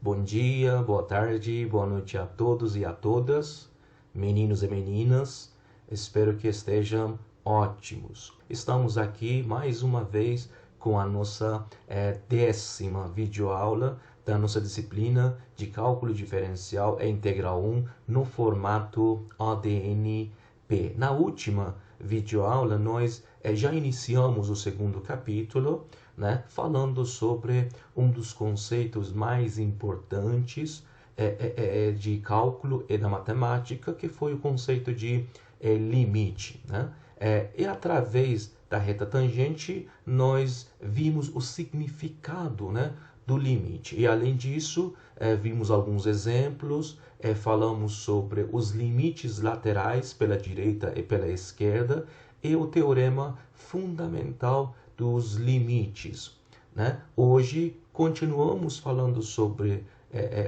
Bom dia, boa tarde, boa noite a todos e a todas, meninos e meninas. Espero que estejam ótimos. Estamos aqui mais uma vez com a nossa 10ª videoaula da nossa disciplina de Cálculo Diferencial e Integral 1 no formato ADN-P. Na última videoaula, nós já iniciamos o segundo capítulo, falando sobre um dos conceitos mais importantes de cálculo e da matemática, que foi o conceito de limite. E através da reta tangente, nós vimos o significado do limite. E além disso, vimos alguns exemplos, falamos sobre os limites laterais pela direita e pela esquerda, e o teorema fundamental dos limites. Hoje continuamos falando sobre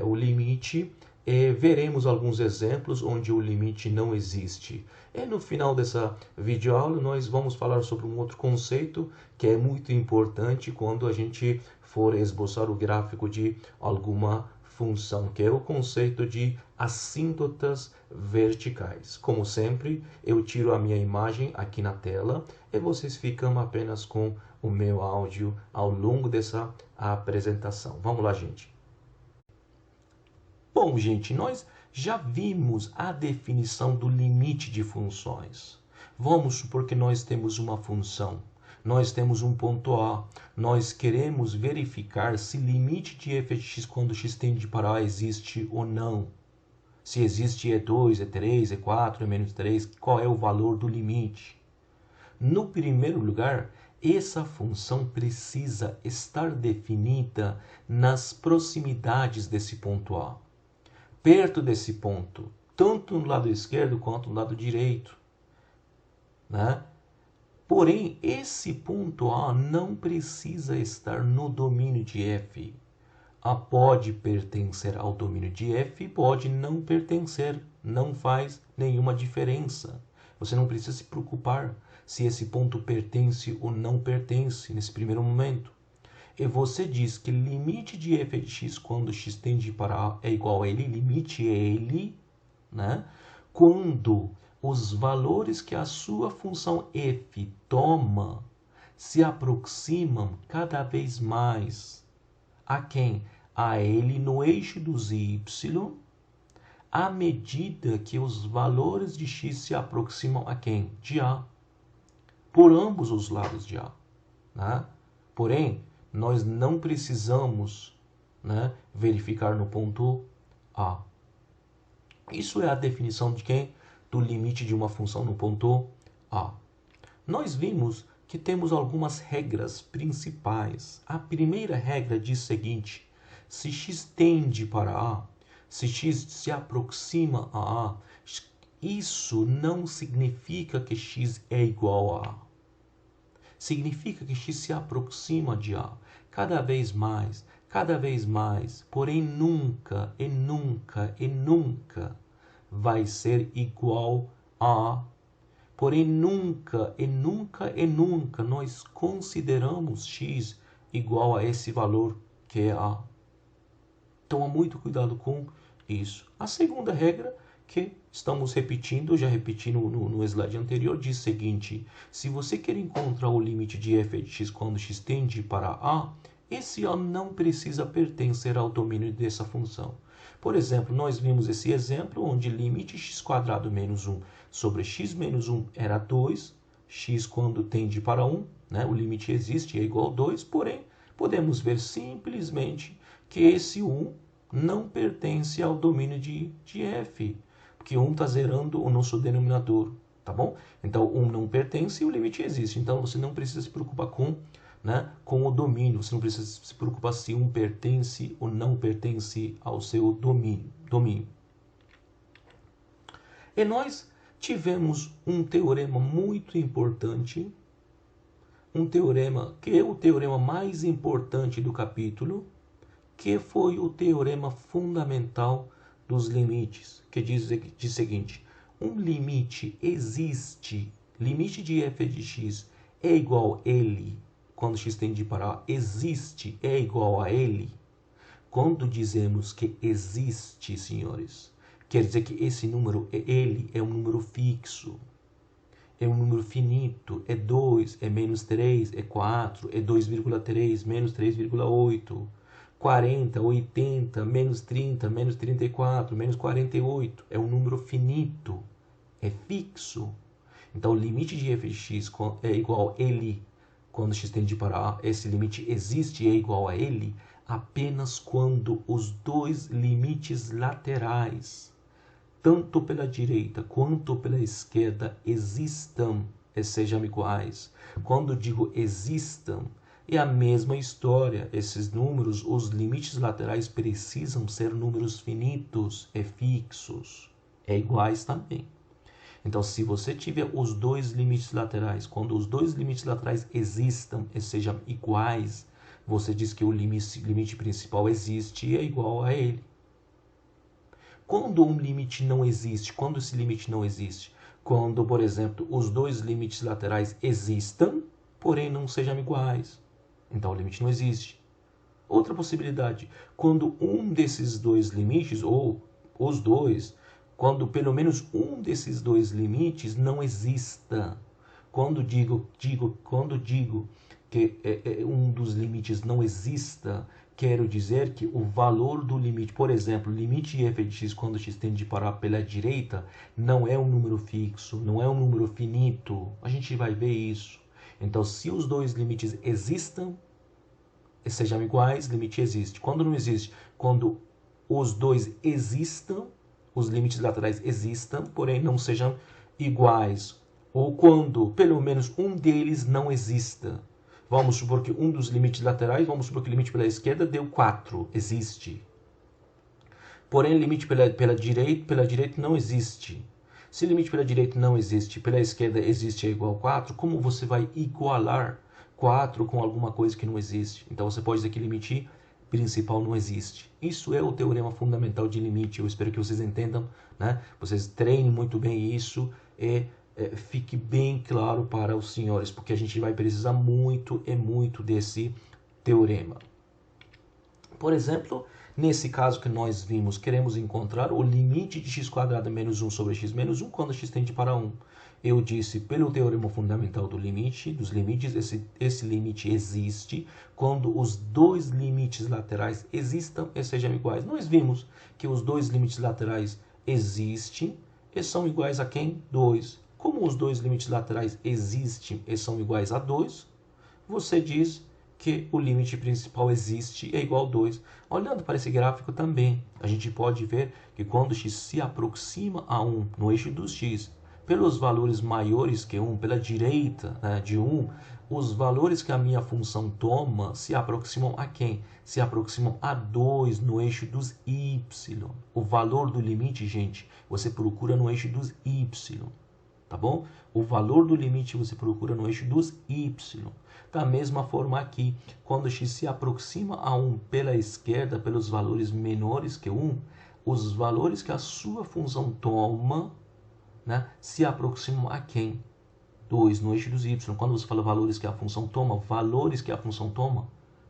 o limite e veremos alguns exemplos onde o limite não existe. E no final dessa videoaula nós vamos falar sobre um outro conceito que é muito importante quando a gente for esboçar o gráfico de alguma função, que é o conceito de assíntotas verticais. Como sempre, eu tiro a minha imagem aqui na tela e vocês ficam apenas com o meu áudio ao longo dessa apresentação. Vamos lá, gente. Bom, gente, nós já vimos a definição do limite de funções. Vamos supor que nós temos uma função. Nós temos um ponto A. Nós queremos verificar se limite de f de x quando x tende para A existe ou não. Se existe E2, E3, E4, E-3, qual é o valor do limite? No primeiro lugar, essa função precisa estar definida nas proximidades desse ponto A. Perto desse ponto, tanto no lado esquerdo quanto no lado direito. Porém, esse ponto A não precisa estar no domínio de f. A pode pertencer ao domínio de f, pode não pertencer, não faz nenhuma diferença. Você não precisa se preocupar se esse ponto pertence ou não pertence nesse primeiro momento. E você diz que limite de f de x quando x tende para A é igual a ele, limite é ele, quando os valores que a sua função f toma se aproximam cada vez mais a quem? A ele no eixo dos y, à medida que os valores de x se aproximam a quem? De A. Por ambos os lados de A. Porém, nós não precisamos verificar no ponto A. Isso é a definição de quem? Do limite de uma função no ponto A. Nós vimos que temos algumas regras principais. A primeira regra diz o seguinte: se x tende para A, se x se aproxima a A, isso não significa que x é igual a A. Significa que x se aproxima de A cada vez mais, porém nunca e nunca e nunca vai ser igual a A. Porém nunca e nunca e nunca nós consideramos x igual a esse valor que é A. Toma muito cuidado com isso. A segunda regra que estamos repetindo, já repeti no slide anterior, diz o seguinte: se você quer encontrar o limite de f de x quando x tende para A, esse A não precisa pertencer ao domínio dessa função. Por exemplo, nós vimos esse exemplo onde limite x² menos 1 sobre x menos 1 era 2, x quando tende para 1, o limite existe, é igual a 2, porém, podemos ver simplesmente que esse 1 não pertence ao domínio de f, porque 1 está zerando o nosso denominador, tá bom? Então, 1 não pertence e o limite existe, então você não precisa se preocupar com o domínio, você não precisa se preocupar se 1 pertence ou não pertence ao seu domínio. E nós tivemos um teorema muito importante, um teorema que é o teorema mais importante do capítulo, que foi o teorema fundamental dos limites, que diz o seguinte: um limite existe, limite de f de x é igual a ele, quando x tende para A, existe, é igual a ele, Quando dizemos que existe, senhores, quer dizer que esse número, ele é um número fixo. É um número finito, é 2, é menos 3, é 4, é 2,3, menos 3,8, 40, 80, menos 30, menos 34, menos 48. É um número finito, é fixo. Então, o limite de f de x é igual a ele, quando x tende para a, esse limite existe e é igual a ele, apenas quando os dois limites laterais, tanto pela direita quanto pela esquerda, existam e sejam iguais. Quando digo existam, é a mesma história. Esses números, os limites laterais precisam ser números finitos e fixos, e iguais também. Então, se você tiver os dois limites laterais, quando os dois limites laterais existam e sejam iguais, você diz que o limite principal existe e é igual a ele. Quando um limite não existe, quando esse limite não existe? Quando, por exemplo, os dois limites laterais existam, porém não sejam iguais. Então, o limite não existe. Outra possibilidade, quando um desses dois limites, ou os dois, quando pelo menos um desses dois limites não exista. Quando digo que um dos limites não exista, quero dizer que o valor do limite, por exemplo, o limite de f de x quando x tende para pela direita, não é um número fixo, não é um número finito. A gente vai ver isso. Então, se os dois limites existam, sejam iguais, limite existe. Quando não existe, quando os dois existam, os limites laterais existam, porém não sejam iguais. Ou quando pelo menos um deles não exista. Vamos supor que um dos limites laterais, vamos supor que o limite pela esquerda deu 4, existe. Porém, o limite pela direita não existe. Se o limite pela direita não existe, pela esquerda existe é igual a 4, como você vai igualar 4 com alguma coisa que não existe? Então, você pode dizer que o limite principal não existe. Isso é o teorema fundamental de limite. Eu espero que vocês entendam, né? Vocês treinem muito bem isso e fique bem claro para os senhores, porque a gente vai precisar muito e muito desse teorema. Por exemplo, nesse caso que nós vimos, queremos encontrar o limite de x² menos 1 sobre x menos 1 quando x tende para 1. Eu disse, pelo teorema fundamental do limite, dos limites, esse limite existe quando os dois limites laterais existam e sejam iguais. Nós vimos que os dois limites laterais existem e são iguais a quem? 2. Como os dois limites laterais existem e são iguais a 2, você diz que o limite principal existe e é igual a 2. Olhando para esse gráfico também, a gente pode ver que quando x se aproxima a 1 no eixo dos x, pelos valores maiores que 1, pela direita, né, de 1, os valores que a minha função toma se aproximam a quem? Se aproximam a 2 no eixo dos y. O valor do limite, gente, você procura no eixo dos y. Tá bom? O valor do limite você procura no eixo dos y. Da mesma forma aqui, quando x se aproxima a 1 pela esquerda, pelos valores menores que 1, os valores que a sua função toma, né, se aproximam a quem? 2 no eixo dos y. Quando você fala valores que a função toma,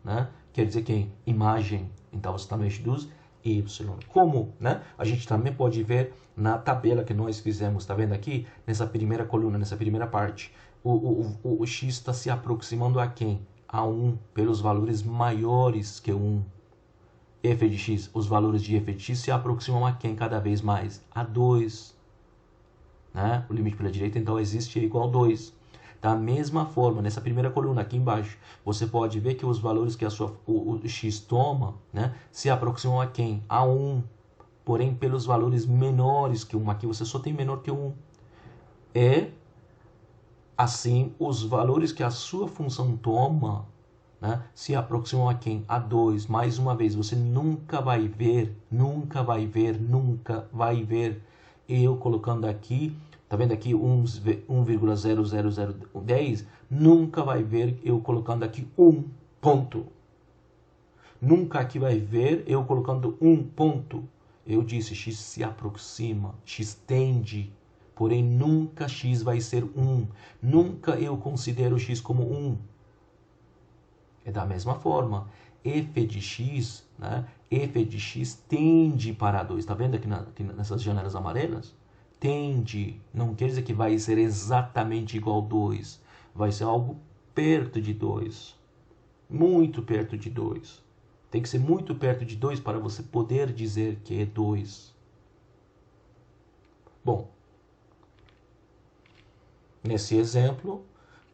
né, quer dizer quem? Imagem. Então você está no eixo dos y. Como, né? A gente também pode ver na tabela que nós fizemos, está vendo aqui? Nessa primeira coluna, nessa primeira parte, o x está se aproximando a quem? A 1, pelos valores maiores que 1. F de x, os valores de f de x se aproximam a quem cada vez mais? A 2. Né? O limite pela direita, então, existe é igual a 2. Da mesma forma, nessa primeira coluna aqui embaixo, você pode ver que os valores que o x toma, né, se aproximam a quem? A 1. Porém, pelos valores menores que 1. Aqui você só tem menor que 1. E, assim, os valores que a sua função toma, né, se aproximam a quem? A 2. Mais uma vez, você nunca vai ver eu colocando aqui, tá vendo aqui 1,00010, nunca vai ver eu colocando aqui 1 ponto. Nunca aqui vai ver eu colocando 1 ponto. Eu disse, x se aproxima, x tende, porém nunca x vai ser 1. Nunca eu considero x como 1. É da mesma forma, f de x, né, f de x tende para 2. Está vendo aqui nessas janelas amarelas? Tende. Não quer dizer que vai ser exatamente igual a 2. Vai ser algo perto de 2. Muito perto de 2. Tem que ser muito perto de 2 para você poder dizer que é 2. Bom, nesse exemplo,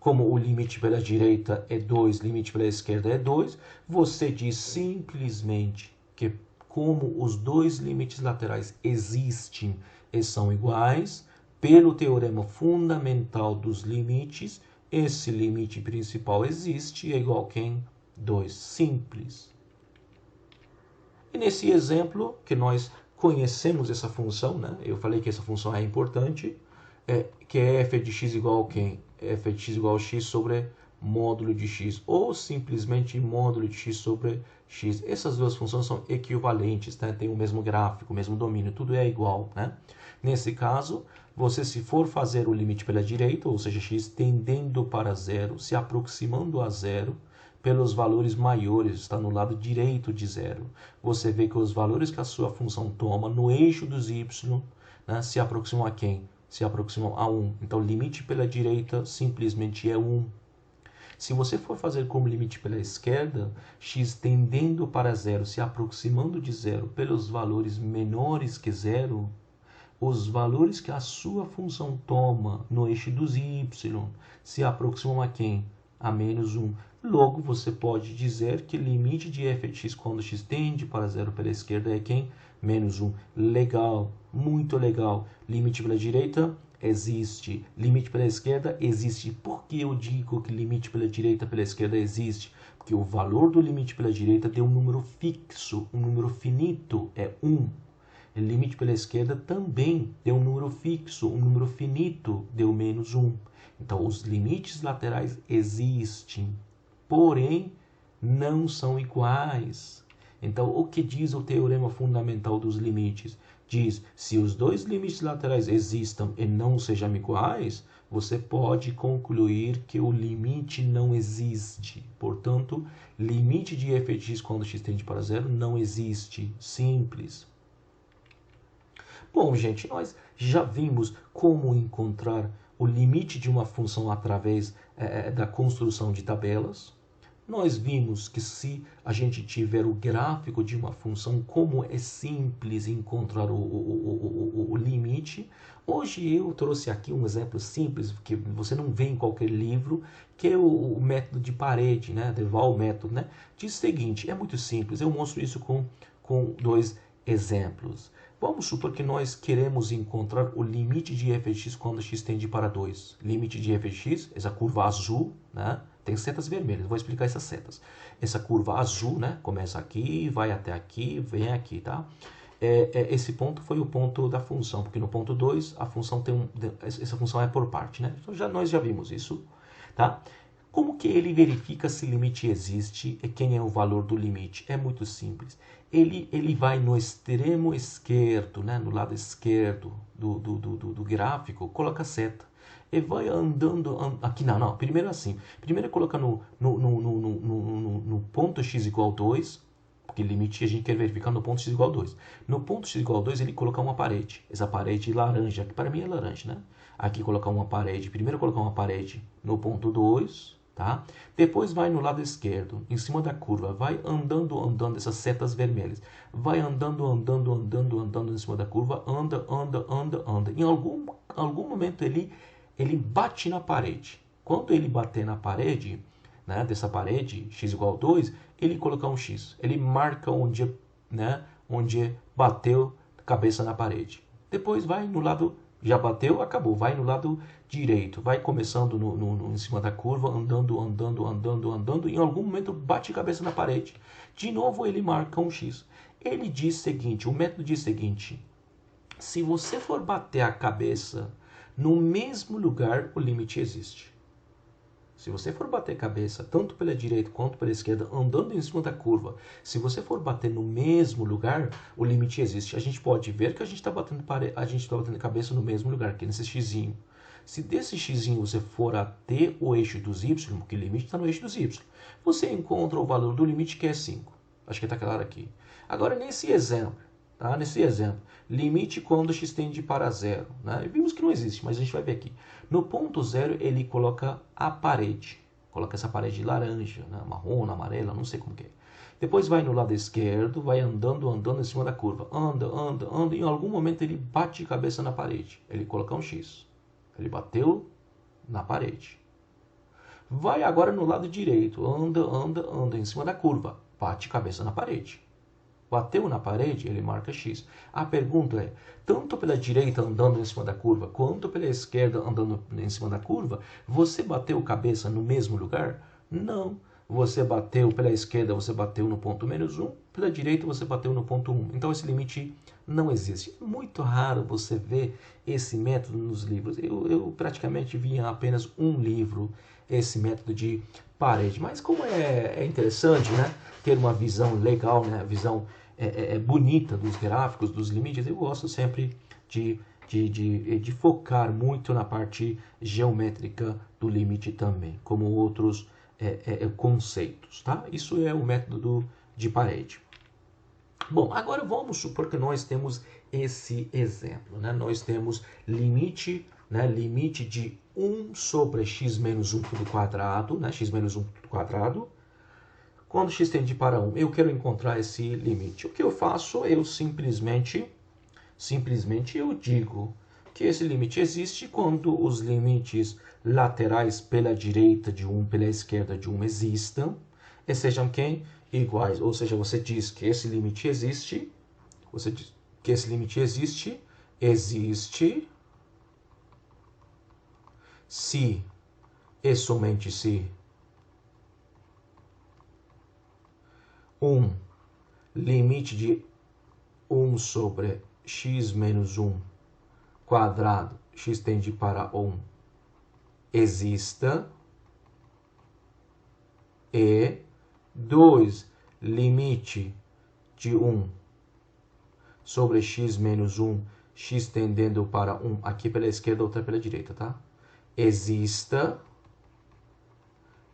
como o limite pela direita é 2, limite pela esquerda é 2, você diz simplesmente que como os dois limites laterais existem e são iguais, pelo teorema fundamental dos limites, esse limite principal existe e é igual a quem? 2. Simples. E nesse exemplo, que nós conhecemos essa função, né? Eu falei que essa função é importante, que é f de x igual a quem? F de x igual a x sobre módulo de x, ou simplesmente módulo de x sobre x. Essas duas funções são equivalentes, né? Tem o mesmo gráfico, o mesmo domínio, tudo é igual, né? Nesse caso, você se for fazer o limite pela direita, ou seja, x tendendo para zero, se aproximando a zero, pelos valores maiores, está no lado direito de zero. Você vê que os valores que a sua função toma no eixo dos y, né, se aproximam a quem? Se aproximam a 1. Então, limite pela direita simplesmente é 1. Se você for fazer como limite pela esquerda, x tendendo para zero, se aproximando de zero pelos valores menores que zero, os valores que a sua função toma no eixo dos y se aproximam a quem? A menos 1. Logo, você pode dizer que limite de f de x quando x tende para zero pela esquerda é quem? Menos 1. Legal, muito legal. Limite pela direita existe. Limite pela esquerda existe. Por que eu digo que limite pela direita pela esquerda existe? Porque o valor do limite pela direita tem um número fixo, um número finito, é 1. O limite pela esquerda também deu um número fixo, um número finito, deu menos 1. Então, os limites laterais existem, porém, não são iguais. Então, o que diz o teorema fundamental dos limites? Diz, se os dois limites laterais existam e não sejam iguais, você pode concluir que o limite não existe. Portanto, limite de f de x quando x tende para zero não existe. Simples. Bom, gente, nós já vimos como encontrar o limite de uma função através da construção de tabelas. Nós vimos que se a gente tiver o gráfico de uma função, como é simples encontrar o limite. Hoje eu trouxe aqui um exemplo simples, que você não vê em qualquer livro, que é o método de parede, né? The Wall Method, né? Diz o seguinte, é muito simples, eu mostro isso com dois exemplos. Vamos supor que nós queremos encontrar o limite de f de x quando x tende para 2. Limite de f de x, essa curva azul, né? Tem setas vermelhas, vou explicar essas setas. Essa curva azul, né? Começa aqui, vai até aqui, vem aqui, tá? Esse ponto foi o ponto da função, porque no ponto 2 a função essa função é por parte, né? Então nós já vimos isso, tá? Como que ele verifica se limite existe e quem é o valor do limite? É muito simples. Ele vai no extremo esquerdo, né, no lado esquerdo do gráfico, coloca seta. E vai andando, aqui não, primeiro assim. Primeiro coloca no ponto x igual a 2, porque limite a gente quer verificar no ponto x igual a 2. No ponto x igual a 2 ele coloca uma parede, essa parede laranja, que para mim é laranja, né? Aqui colocar uma parede, primeiro colocar uma parede no ponto 2, tá? Depois vai no lado esquerdo, em cima da curva, vai andando essas setas vermelhas. Vai andando em cima da curva, anda. Em algum momento ele bate na parede. Quando ele bater na parede, né, dessa parede, x igual a 2, ele colocar um x. Ele marca onde, né, onde bateu a cabeça na parede. Depois vai no lado, já bateu, acabou. Vai no lado direito. Vai começando em cima da curva, andando. Em algum momento bate a cabeça na parede. De novo ele marca um x. Ele diz o seguinte, o método diz o seguinte: se você for bater a cabeça no mesmo lugar, o limite existe. Se você for bater a cabeça tanto pela direita quanto pela esquerda, andando em cima da curva, se você for bater no mesmo lugar, o limite existe. A gente pode ver que a gente está batendo a cabeça no mesmo lugar, que é nesse xizinho. Se desse xizinho você for até o eixo dos y, porque o limite está no eixo dos y, você encontra o valor do limite que é 5. Acho que está claro aqui. Agora, nesse exemplo, tá? Nesse exemplo, limite quando x tende para zero. Né? Vimos que não existe, mas a gente vai ver aqui. No ponto zero, ele coloca a parede. Coloca essa parede laranja, né? Marrom, amarela, não sei como que é. Depois vai no lado esquerdo, vai andando em cima da curva. Anda, e em algum momento ele bate a cabeça na parede. Ele coloca um X. Ele bateu na parede. Vai agora no lado direito. Anda em cima da curva. Bate a cabeça na parede. Bateu na parede, ele marca X. A pergunta é, tanto pela direita andando em cima da curva, quanto pela esquerda andando em cima da curva, você bateu cabeça no mesmo lugar? Não. Você bateu pela esquerda, você bateu no ponto -1, pela direita você bateu no ponto 1. Então esse limite não existe. É muito raro você ver esse método nos livros. Eu praticamente vi em apenas um livro esse método de parede. Mas como é interessante, né, ter uma visão legal, né, visão bonita dos gráficos, dos limites, eu gosto sempre de focar muito na parte geométrica do limite também, como outros conceitos, tá? Isso é o método de parede. Bom, agora vamos supor que nós temos esse exemplo, né? Nós temos limite, né? Limite de 1 sobre x menos 1 tudo quadrado, né? X menos 1 tudo quadrado. Quando x tende para 1, eu quero encontrar esse limite. O que eu faço? Eu simplesmente eu digo que esse limite existe quando os limites laterais pela direita de 1 pela esquerda de 1 existam, e sejam quem? Iguais. Ou seja, você diz que esse limite existe, existe se e somente se limite de 1 sobre x menos 1 quadrado, x tende para 1, exista, e 2, limite de 1 sobre x menos 1, x tendendo para 1, aqui pela esquerda, outra pela direita, tá? Exista,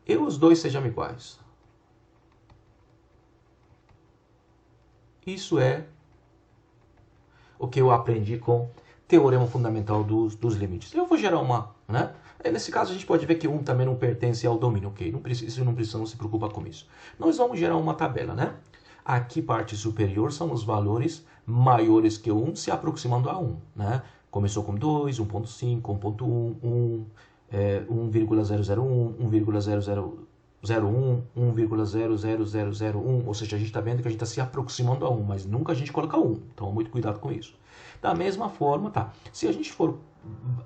e os dois sejam iguais. Isso é o que eu aprendi com teorema fundamental dos limites. Eu vou gerar uma, né? Nesse caso a gente pode ver que 1 também não pertence ao domínio, ok? Não precisa se preocupar com isso. Nós vamos gerar uma tabela, né? Aqui, parte superior, são os valores maiores que 1 se aproximando a 1, né? Começou com 2, 1.5, 1.1, 1,001, 1,0001, 1,00001, ou seja, a gente está vendo que a gente está se aproximando a 1, mas nunca a gente coloca 1, então muito cuidado com isso. Da mesma forma, tá, se a gente for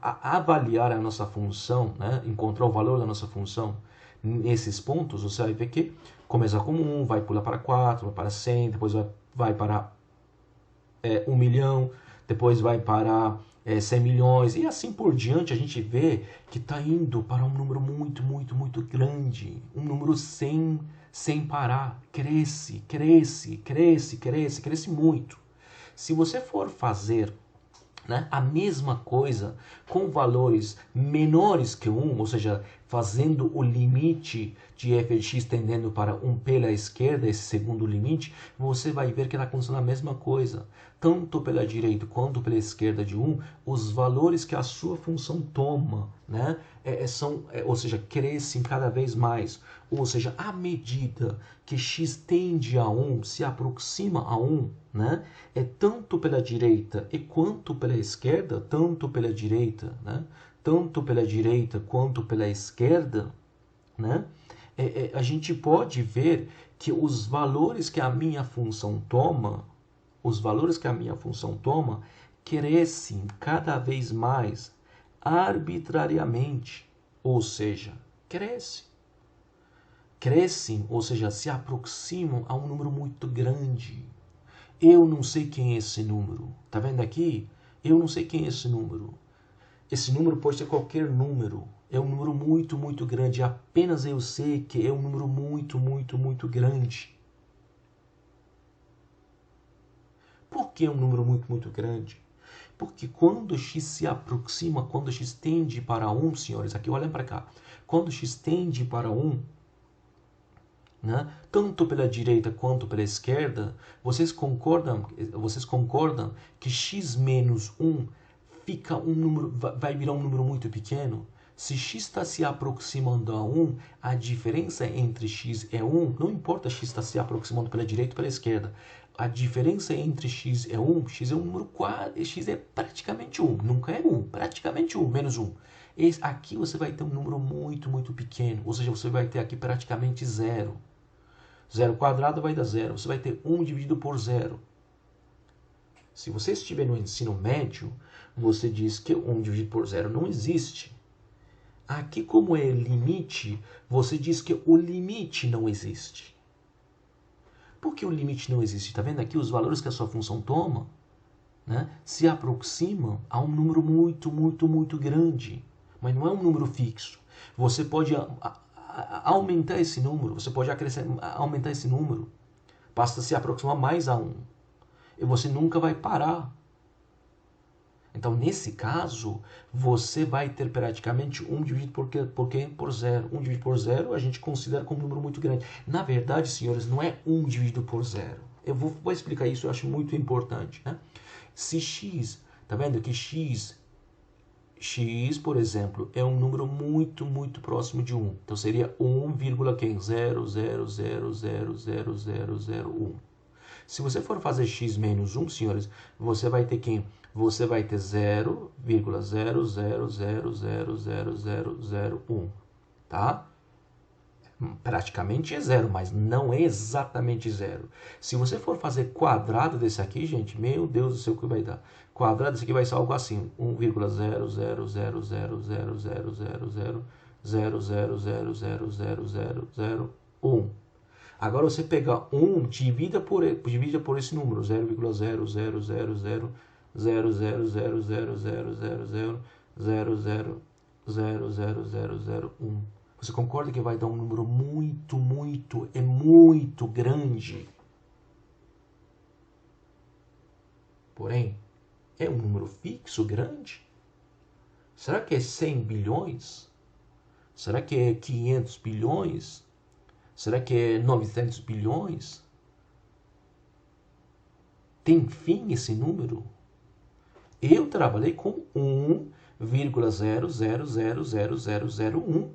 avaliar a nossa função, né, encontrar o valor da nossa função nesses pontos, você vai ver que começa com 1, vai pular para 4, vai para 100, depois vai para 1 milhão, depois vai para 100 milhões, e assim por diante. A gente vê que está indo para um número muito grande, um número sem parar, cresce muito. Se você for fazer, né, a mesma coisa com valores menores que 1, ou seja, fazendo o limite de f de x tendendo para 1 pela esquerda, esse segundo limite, você vai ver que está acontecendo a mesma coisa. Tanto pela direita quanto pela esquerda de 1, os valores que a sua função toma, né, ou seja, crescem cada vez mais. Ou seja, à medida que x tende a 1, se aproxima a 1, né, tanto pela direita e quanto pela esquerda, tanto pela direita, né, tanto pela direita quanto pela esquerda, né, a gente pode ver que os valores que a minha função toma, crescem cada vez mais arbitrariamente, ou seja, crescem, ou seja, se aproximam a um número muito grande. Eu não sei quem é esse número. Tá vendo aqui? Eu não sei quem é esse número. Esse número pode ser qualquer número. É um número muito grande. Apenas eu sei que é um número muito grande. Por que um número muito grande? Porque quando x se aproxima, quando x tende para 1, senhores, aqui olhem para cá. Quando x tende para 1, né? Tanto pela direita quanto pela esquerda, vocês concordam que x menos 1 fica um número, vai virar um número muito pequeno? Se x está se aproximando a 1, a diferença entre x e 1, não importa se x está se aproximando pela direita ou pela esquerda, a diferença entre x é 1, x é um número quadrado, x é praticamente 1, nunca é 1, praticamente 1, menos 1. Aqui você vai ter um número muito, muito pequeno, ou seja, você vai ter aqui praticamente zero. Zero quadrado vai dar zero. Você vai ter 1 dividido por zero. Se você estiver no ensino médio, você diz que 1 dividido por zero não existe. Aqui, como é limite, você diz que o limite não existe. Por que o limite não existe? Está vendo aqui os valores que a sua função toma, né, se aproximam a um número muito, muito, muito grande. Mas não é um número fixo. Você pode aumentar esse número, você pode aumentar esse número, basta se aproximar mais a 1, e você nunca vai parar. Então, nesse caso, você vai ter praticamente 1 dividido por zero. 1 dividido por zero a gente considera como um número muito grande. Na verdade, senhores, não é 1 dividido por zero. Eu vou explicar isso, eu acho muito importante, né? Se x, tá vendo que x, por exemplo, é um número muito, muito próximo de 1. Então, seria 1,000000001. Se você for fazer x menos 1, senhores, você vai ter quem? Você vai ter 0,00000001, tá? Praticamente é zero, mas não é exatamente zero. Se você for fazer quadrado desse aqui, gente, meu Deus do céu, o que vai dar? Quadrado desse aqui vai ser algo assim, 1,000000000000001. Agora você pega 1, divide por esse número, 0,0000000000000000001. Você concorda que vai dar um número muito, muito grande? Porém, é um número fixo grande? Será que é 100 bilhões? Será que é 500 bilhões? Será que é 900 bilhões? Tem fim esse número? Eu trabalhei com 1,0000001.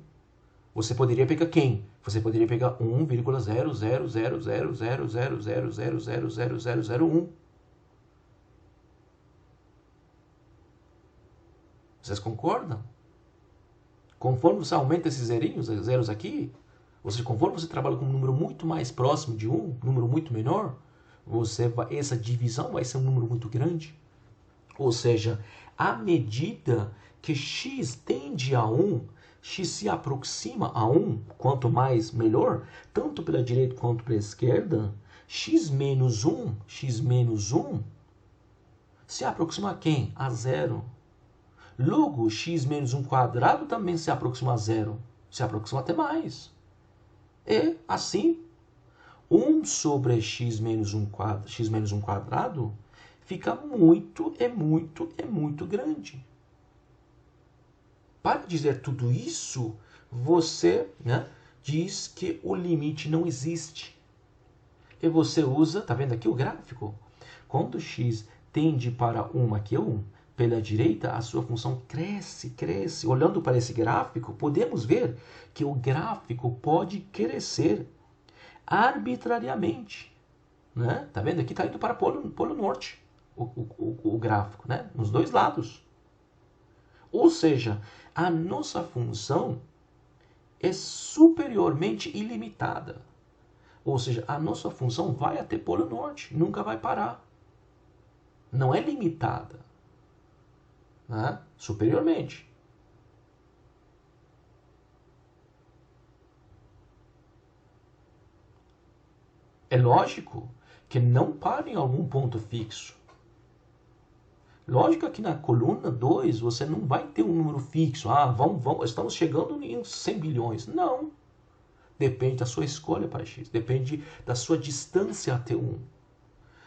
Você poderia pegar quem? Você poderia pegar 1,000000000000001. Vocês concordam? Conforme você aumenta esses zeros aqui, ou seja, conforme você trabalha com um número muito mais próximo de 1, um número muito menor, essa divisão vai ser um número muito grande. Ou seja, à medida que x tende a 1, x se aproxima a 1, quanto mais melhor, tanto pela direita quanto pela esquerda, x menos 1 se aproxima a quem? A zero. Logo, x menos 1 quadrado também se aproxima a zero. Se aproxima até mais. E, assim, 1 sobre x menos 1 quadrado fica muito grande. Para dizer tudo isso, você, né, diz que o limite não existe. E você usa, tá vendo aqui o gráfico? Quando x tende para 1, aqui é 1, pela direita, a sua função cresce. Olhando para esse gráfico, podemos ver que o gráfico pode crescer arbitrariamente. Né? Tá vendo? Aqui está indo para o polo norte, o gráfico, né? Nos dois lados. Ou seja, a nossa função é superiormente ilimitada. Ou seja, a nossa função vai até polo norte, nunca vai parar. Não é limitada. Né? Superiormente. É lógico que não para em algum ponto fixo. Lógico que na coluna 2 você não vai ter um número fixo. Estamos chegando em 100 bilhões. Não. Depende da sua escolha para x. Depende da sua distância até 1.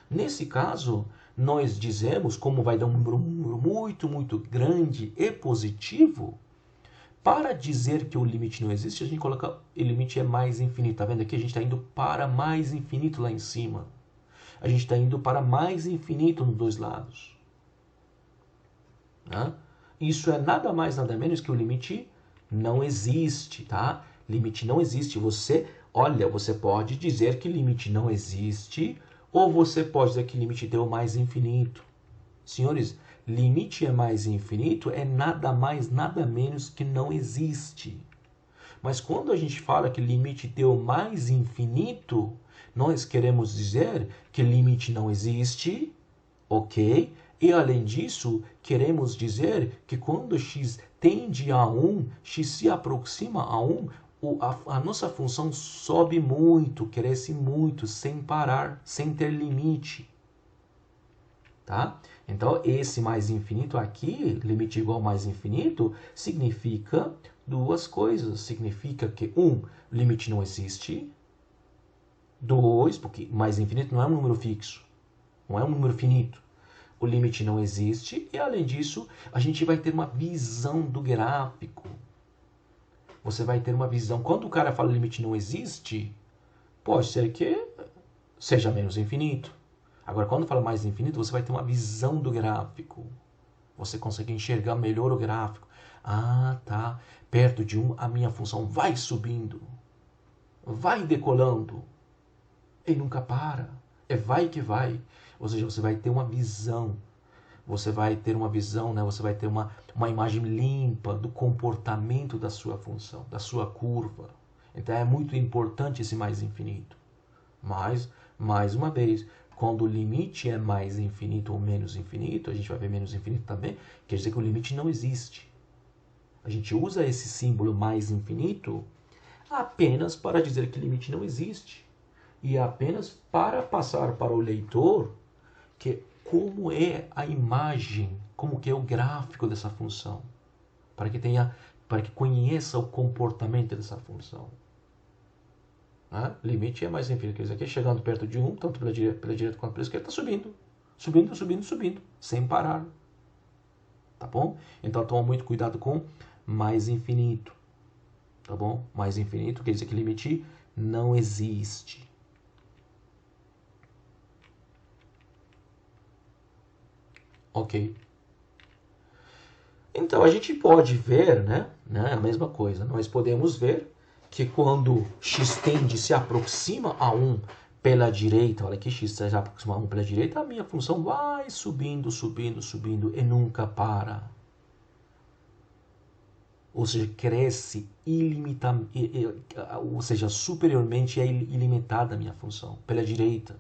Nesse caso, nós dizemos, como vai dar um número muito grande e positivo, Para dizer que o limite não existe, a gente coloca o limite é mais infinito. Tá vendo aqui? A gente está indo para mais infinito lá em cima. A gente está indo para mais infinito nos dois lados. Tá? Isso é nada mais, nada menos que o limite não existe, tá? Limite não existe. Olha, você pode dizer que limite não existe, ou você pode dizer que limite deu mais infinito. Senhores, limite é mais infinito é nada mais, nada menos que não existe. Mas quando a gente fala que limite deu mais infinito, nós queremos dizer que limite não existe, ok? E além disso, queremos dizer que quando x tende a 1, x se aproxima a 1, a nossa função sobe muito, cresce muito, sem parar, sem ter limite. Tá? Então, esse mais infinito aqui, limite igual a mais infinito, significa duas coisas. Significa que, limite não existe. 2, porque mais infinito não é um número fixo, não é um número finito. O limite não existe e, além disso, a gente vai ter uma visão do gráfico. Você vai ter uma visão. Quando o cara fala limite não existe, pode ser que seja menos infinito. Agora, quando fala mais infinito, você vai ter uma visão do gráfico. Você consegue enxergar melhor o gráfico. Ah, tá. Perto de 1, a minha função vai subindo. Vai decolando. E nunca para. É vai que vai. Ou seja, você vai ter uma visão. Você vai ter uma visão, né? Você vai ter uma imagem limpa do comportamento da sua função, da sua curva. Então é muito importante esse mais infinito. Mas, mais uma vez, quando o limite é mais infinito ou menos infinito, a gente vai ver menos infinito também, quer dizer que o limite não existe. A gente usa esse símbolo mais infinito apenas para dizer que o limite não existe. E apenas para passar para o leitor que como é a imagem, como que é o gráfico dessa função, para que conheça o comportamento dessa função. Limite é mais infinito, quer dizer que chegando perto de 1, tanto pela direita quanto pela esquerda, está subindo, subindo, subindo, subindo, sem parar. Tá bom? Então toma muito cuidado com mais infinito. Tá bom? Mais infinito quer dizer que limite não existe. Ok. Então a gente pode ver, né, a mesma coisa. Nós podemos ver que quando x tende se aproxima a 1 pela direita, olha aqui, x se aproxima a 1 pela direita, a minha função vai subindo, subindo, subindo e nunca para. Ou seja, cresce ilimitadamente, ou seja, superiormente é ilimitada a minha função, pela direita.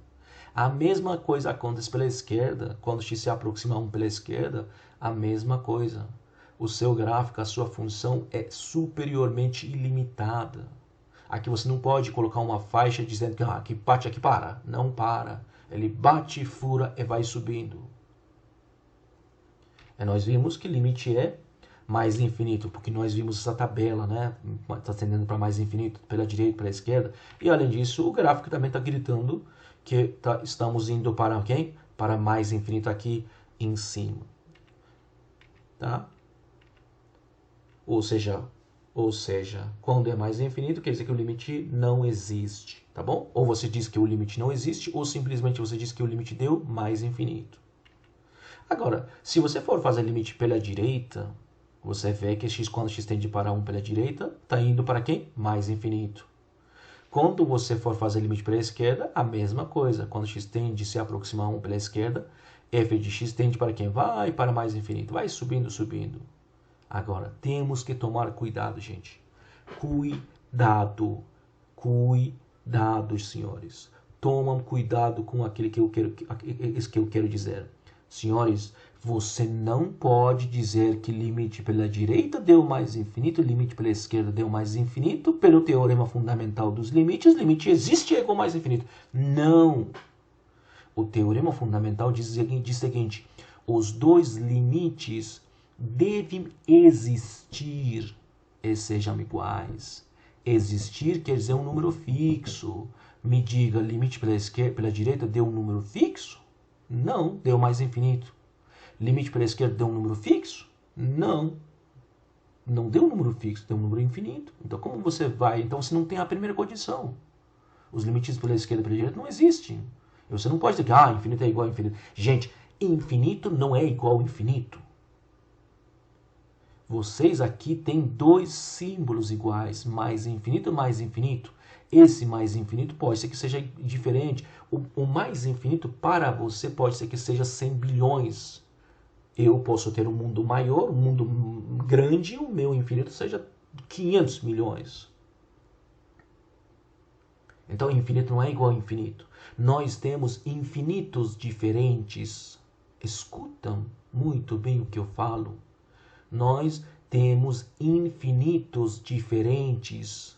A mesma coisa acontece pela esquerda, quando x se aproxima a 1 pela esquerda, a mesma coisa. O seu gráfico, a sua função é superiormente ilimitada. Aqui você não pode colocar uma faixa dizendo que aqui bate, aqui para. Não para. Ele bate, fura e vai subindo. Nós vimos que limite é mais infinito, porque nós vimos essa tabela, né? Está tendendo para mais infinito, pela direita, pela esquerda. E além disso, o gráfico também está gritando que estamos indo para quem? Para mais infinito aqui em cima. Tá? Ou seja, quando é mais infinito, quer dizer que o limite não existe, tá bom? Ou você diz que o limite não existe, ou simplesmente você diz que o limite deu mais infinito. Agora, se você for fazer limite pela direita, você vê que quando x tende para 1 pela direita, está indo para quem? Mais infinito. Quando você for fazer limite pela esquerda, a mesma coisa. Quando x tende a se aproximar a 1 pela esquerda, f de x tende para quem? Vai para mais infinito. Vai subindo, subindo. Agora, temos que tomar cuidado, gente. Cuidado. Cuidado, senhores. Tomam cuidado com aquilo que eu quero dizer. Senhores, você não pode dizer que limite pela direita deu mais infinito, limite pela esquerda deu mais infinito, pelo teorema fundamental dos limites, limite existe igual mais infinito. Não! O teorema fundamental diz o seguinte, os dois limites devem existir e sejam iguais. Existir quer dizer um número fixo. Me diga, limite pela direita deu um número fixo? Não, deu mais infinito. Limite pela esquerda deu um número fixo? Não. Não deu um número fixo, deu um número infinito. Então como você vai? Então você não tem a primeira condição. Os limites pela esquerda e pela direita não existem. Você não pode dizer que infinito é igual a infinito. Gente, infinito não é igual a infinito. Vocês aqui têm dois símbolos iguais, mais infinito mais infinito. Esse mais infinito pode ser que seja diferente. O mais infinito para você pode ser que seja 100 bilhões. Eu posso ter um mundo maior, um mundo grande, e o meu infinito seja 500 milhões. Então, infinito não é igual a infinito. Nós temos infinitos diferentes. Escutam muito bem o que eu falo. Nós temos infinitos diferentes.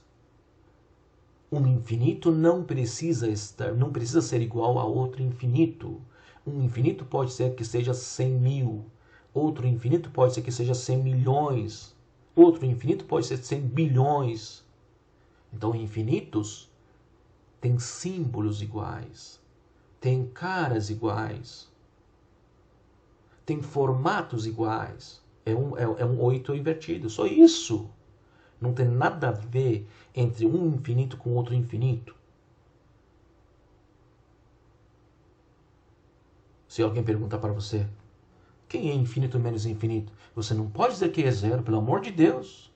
Um infinito não precisa ser igual a outro infinito. Um infinito pode ser que seja 100 mil. Outro infinito pode ser que seja 100 milhões. Outro infinito pode ser 100 bilhões. Então, infinitos têm símbolos iguais, têm caras iguais, têm formatos iguais. É um 8 invertido, só isso. Não tem nada a ver entre um infinito com outro infinito. Se alguém perguntar para você, quem é infinito menos infinito? Você não pode dizer que é zero, pelo amor de Deus.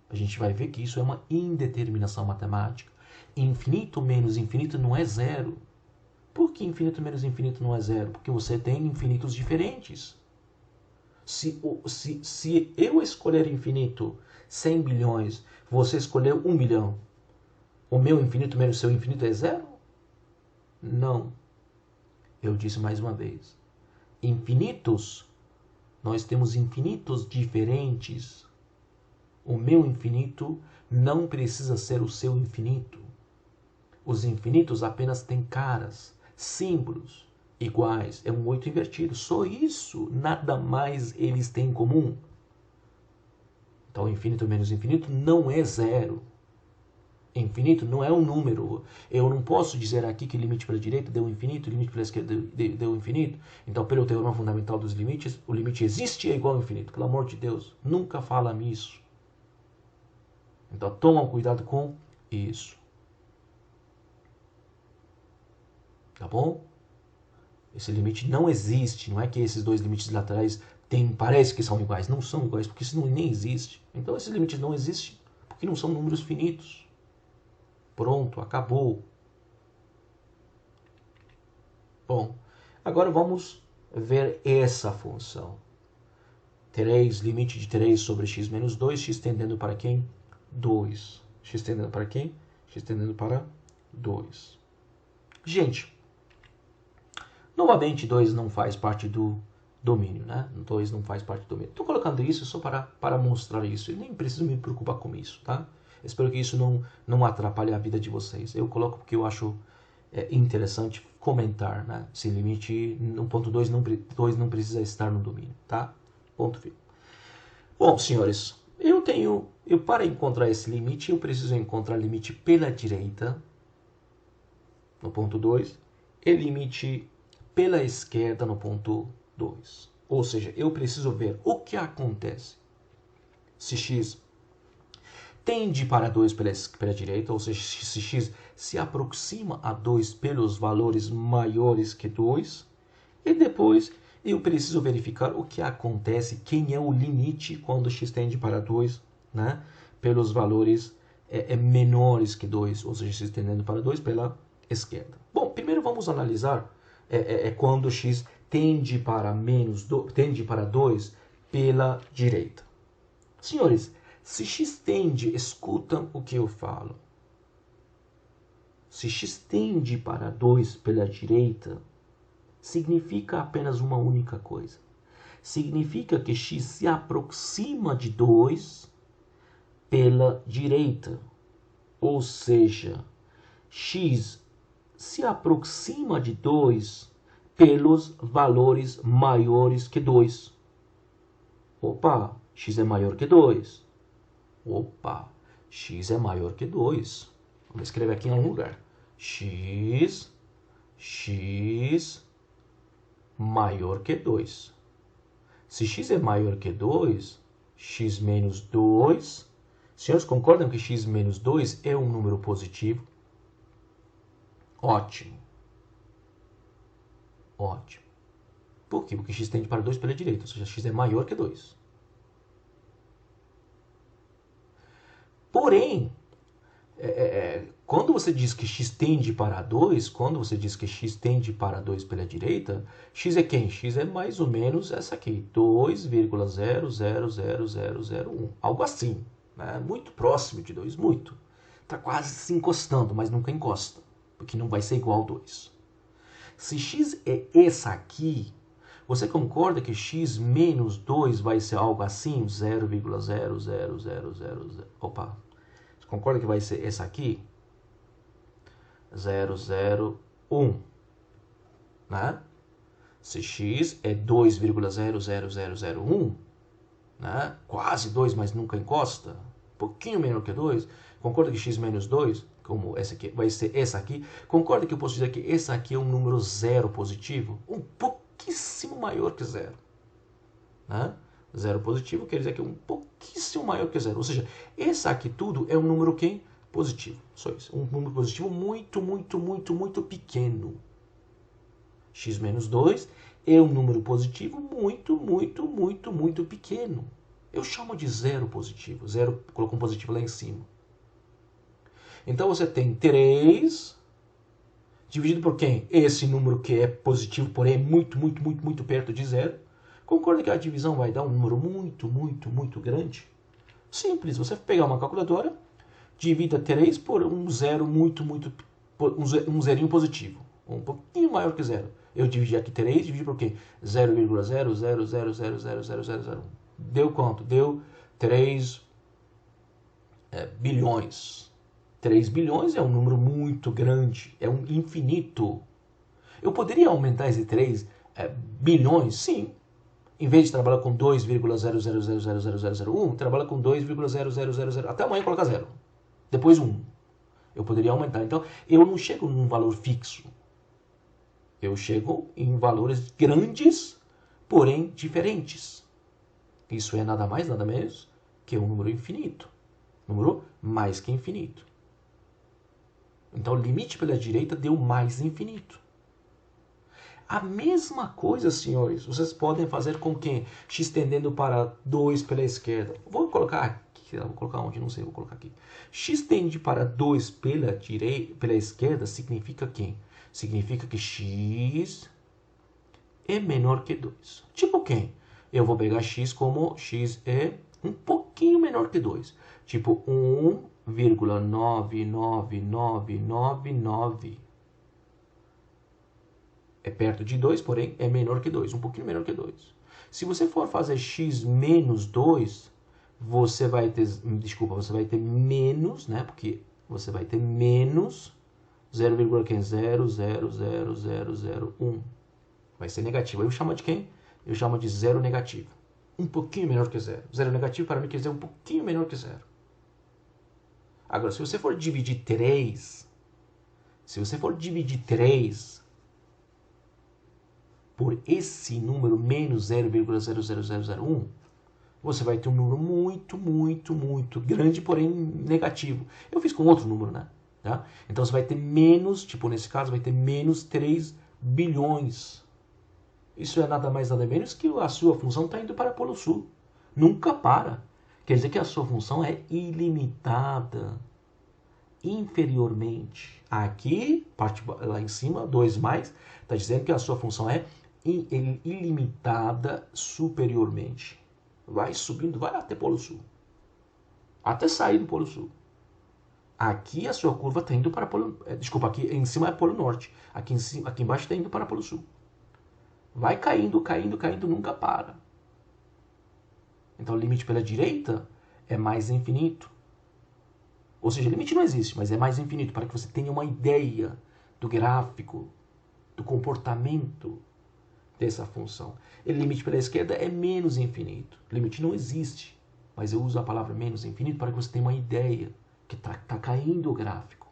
A gente vai ver que isso é uma indeterminação matemática. Infinito menos infinito não é zero. Por que infinito menos infinito não é zero? Porque você tem infinitos diferentes. Se eu escolher infinito 100 bilhões, você escolheu 1 bilhão, o meu infinito menos seu infinito é zero? Não. Eu disse mais uma vez. Infinitos, nós temos infinitos diferentes. O meu infinito não precisa ser o seu infinito. Os infinitos apenas têm caras, símbolos iguais. É um 8 invertido. Só isso, nada mais eles têm em comum. Então, infinito menos infinito não é zero. Infinito não é um número. Eu não posso dizer aqui que limite pela direita deu infinito, limite pela esquerda deu infinito. Então, pelo teorema fundamental dos limites, o limite existe e é igual ao infinito. Pelo amor de Deus, nunca fala nisso. Então, toma cuidado com isso. Tá bom? Esse limite não existe. Não é que esses dois limites laterais parece que são iguais. Não são iguais, porque isso nem existe. Então, esses limites não existem porque não são números finitos. Pronto, acabou. Bom, agora vamos ver essa função. 3, limite de 3 sobre x menos 2, x tendendo para quem? 2. X tendendo para quem? X tendendo para 2. Gente, novamente 2 não faz parte do domínio, né? 2 não faz parte do domínio. Estou colocando isso só para mostrar isso. Eu nem preciso me preocupar com isso, tá? Espero que isso não atrapalhe a vida de vocês. Eu coloco porque eu acho interessante comentar, né? Esse limite no ponto 2 não precisa estar no domínio, tá? Ponto final. Bom, senhores, para encontrar esse limite, eu preciso encontrar limite pela direita, no ponto 2, e limite pela esquerda, no ponto 2. Ou seja, eu preciso ver o que acontece se x tende para 2 pela direita, ou seja, se x se aproxima a 2 pelos valores maiores que 2, e depois eu preciso verificar o que acontece, quem é o limite quando x tende para 2, né, pelos valores menores que 2, ou seja, x tendendo para 2 pela esquerda. Bom, primeiro vamos analisar quando x tende para 2 pela direita. Senhores, se x tende, escutam o que eu falo. Se x tende para 2 pela direita, significa apenas uma única coisa. Significa que x se aproxima de 2 pela direita. Ou seja, x se aproxima de 2 pelos valores maiores que 2. Opa, x é maior que 2. Opa, x é maior que 2. Vamos escrever aqui em algum lugar. X maior que 2. Se x é maior que 2, x menos 2. Senhores, concordam que x menos 2 é um número positivo? Ótimo. Ótimo. Por quê? Porque x tende para 2 pela direita, ou seja, x é maior que 2. Porém, quando você diz que x tende para 2, quando você diz que x tende para 2 pela direita, x é quem? X é mais ou menos essa aqui, 2,000001. Algo assim, né? Muito próximo de 2, muito. Está quase se encostando, mas nunca encosta, porque não vai ser igual a 2. Se x é essa aqui, você concorda que x menos 2 vai ser algo assim? 0,00000. Opa! Você concorda que vai ser essa aqui? 001. Né? Se x é 2,00001, né? Quase 2, mas nunca encosta, um pouquinho menor que 2, concorda que x menos 2, como essa aqui, vai ser essa aqui, concorda que eu posso dizer que essa aqui é um número zero positivo? Um pouquíssimo maior que zero. Né? Zero positivo quer dizer que é um pouquíssimo maior que zero. Ou seja, essa aqui tudo é um número quem? Positivo. Só isso. Um número positivo muito, muito, muito, muito pequeno. X menos 2 é um número positivo muito, muito, muito, muito pequeno. Eu chamo de zero positivo. Zero, coloco um positivo lá em cima. Então você tem 3 dividido por quem? Esse número que é positivo, porém é muito, muito, muito, muito perto de zero. Concorda que a divisão vai dar um número muito, muito, muito grande? Simples. Você pegar uma calculadora, divida 3 por um zero muito, muito, um zerinho positivo. Um pouquinho maior que zero. Eu dividi aqui 3, dividi por quê? 0,000000001. Deu quanto? Deu 3 bilhões. 3 bilhões é um número muito grande, é um infinito. Eu poderia aumentar esse 3 bilhões? Sim. Em vez de trabalhar com 2,0000001, trabalha com 2,0000. Até amanhã coloca 0. Depois 1. Eu poderia aumentar. Então, eu não chego num valor fixo. Eu chego em valores grandes, porém diferentes. Isso é nada mais, nada menos que um número infinito. Número mais que infinito. Então, o limite pela direita deu mais infinito. A mesma coisa, senhores, vocês podem fazer com quem? X tendendo para 2 pela esquerda. Vou colocar aqui, vou colocar onde? Não sei, vou colocar aqui. X tende para 2 pela esquerda significa quem? Significa que x é menor que 2. Tipo quem? Eu vou pegar x como x é um pouquinho menor que 2. Tipo 1,99999. É perto de 2, porém é menor que 2. Um pouquinho menor que 2. Se você for fazer x menos 2, você vai ter, você vai ter menos, né? Porque você vai ter menos 0,0000001. Vai ser negativo. Eu chamo de quem? Eu chamo de zero negativo. Um pouquinho menor que zero. Zero negativo para mim quer dizer um pouquinho menor que zero. Agora, se você for dividir 3, por esse número menos 0,00001, você vai ter um número muito, muito, muito grande, porém negativo. Eu fiz com outro número, né? Tá? Então você vai ter menos, tipo nesse caso, vai ter menos 3 bilhões. Isso é nada mais nada menos que a sua função está indo para o Polo Sul. Nunca para. Quer dizer que a sua função é ilimitada. Inferiormente. Aqui, parte lá em cima, 2 mais, está dizendo que a sua função é ilimitada superiormente. Vai subindo, vai até Polo Sul. Até sair do Polo Sul. Aqui a sua curva está indo para Polo... Desculpa, aqui em cima é Polo Norte. Aqui embaixo está indo para Polo Sul. Vai caindo, caindo, caindo, nunca para. Então o limite pela direita é mais infinito. Ou seja, o limite não existe, mas é mais infinito, para que você tenha uma ideia do gráfico, do comportamento dessa função. E o limite pela esquerda é menos infinito. O limite não existe, mas eu uso a palavra menos infinito para que você tenha uma ideia que está caindo o gráfico.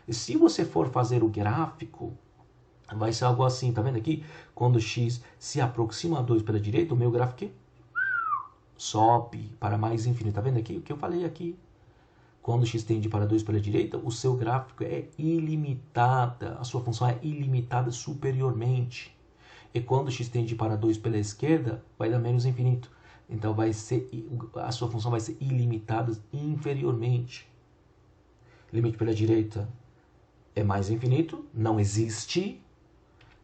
E se você for fazer o gráfico, vai ser algo assim, tá vendo aqui? Quando x se aproxima a 2 pela direita, o meu gráfico sobe para mais infinito. Tá vendo aqui o que eu falei aqui? Quando x tende para 2 pela direita, o seu gráfico é ilimitada, a sua função é ilimitada superiormente. E quando x tende para 2 pela esquerda, vai dar menos infinito. Então a sua função vai ser ilimitada inferiormente. Limite pela direita é mais infinito, não existe.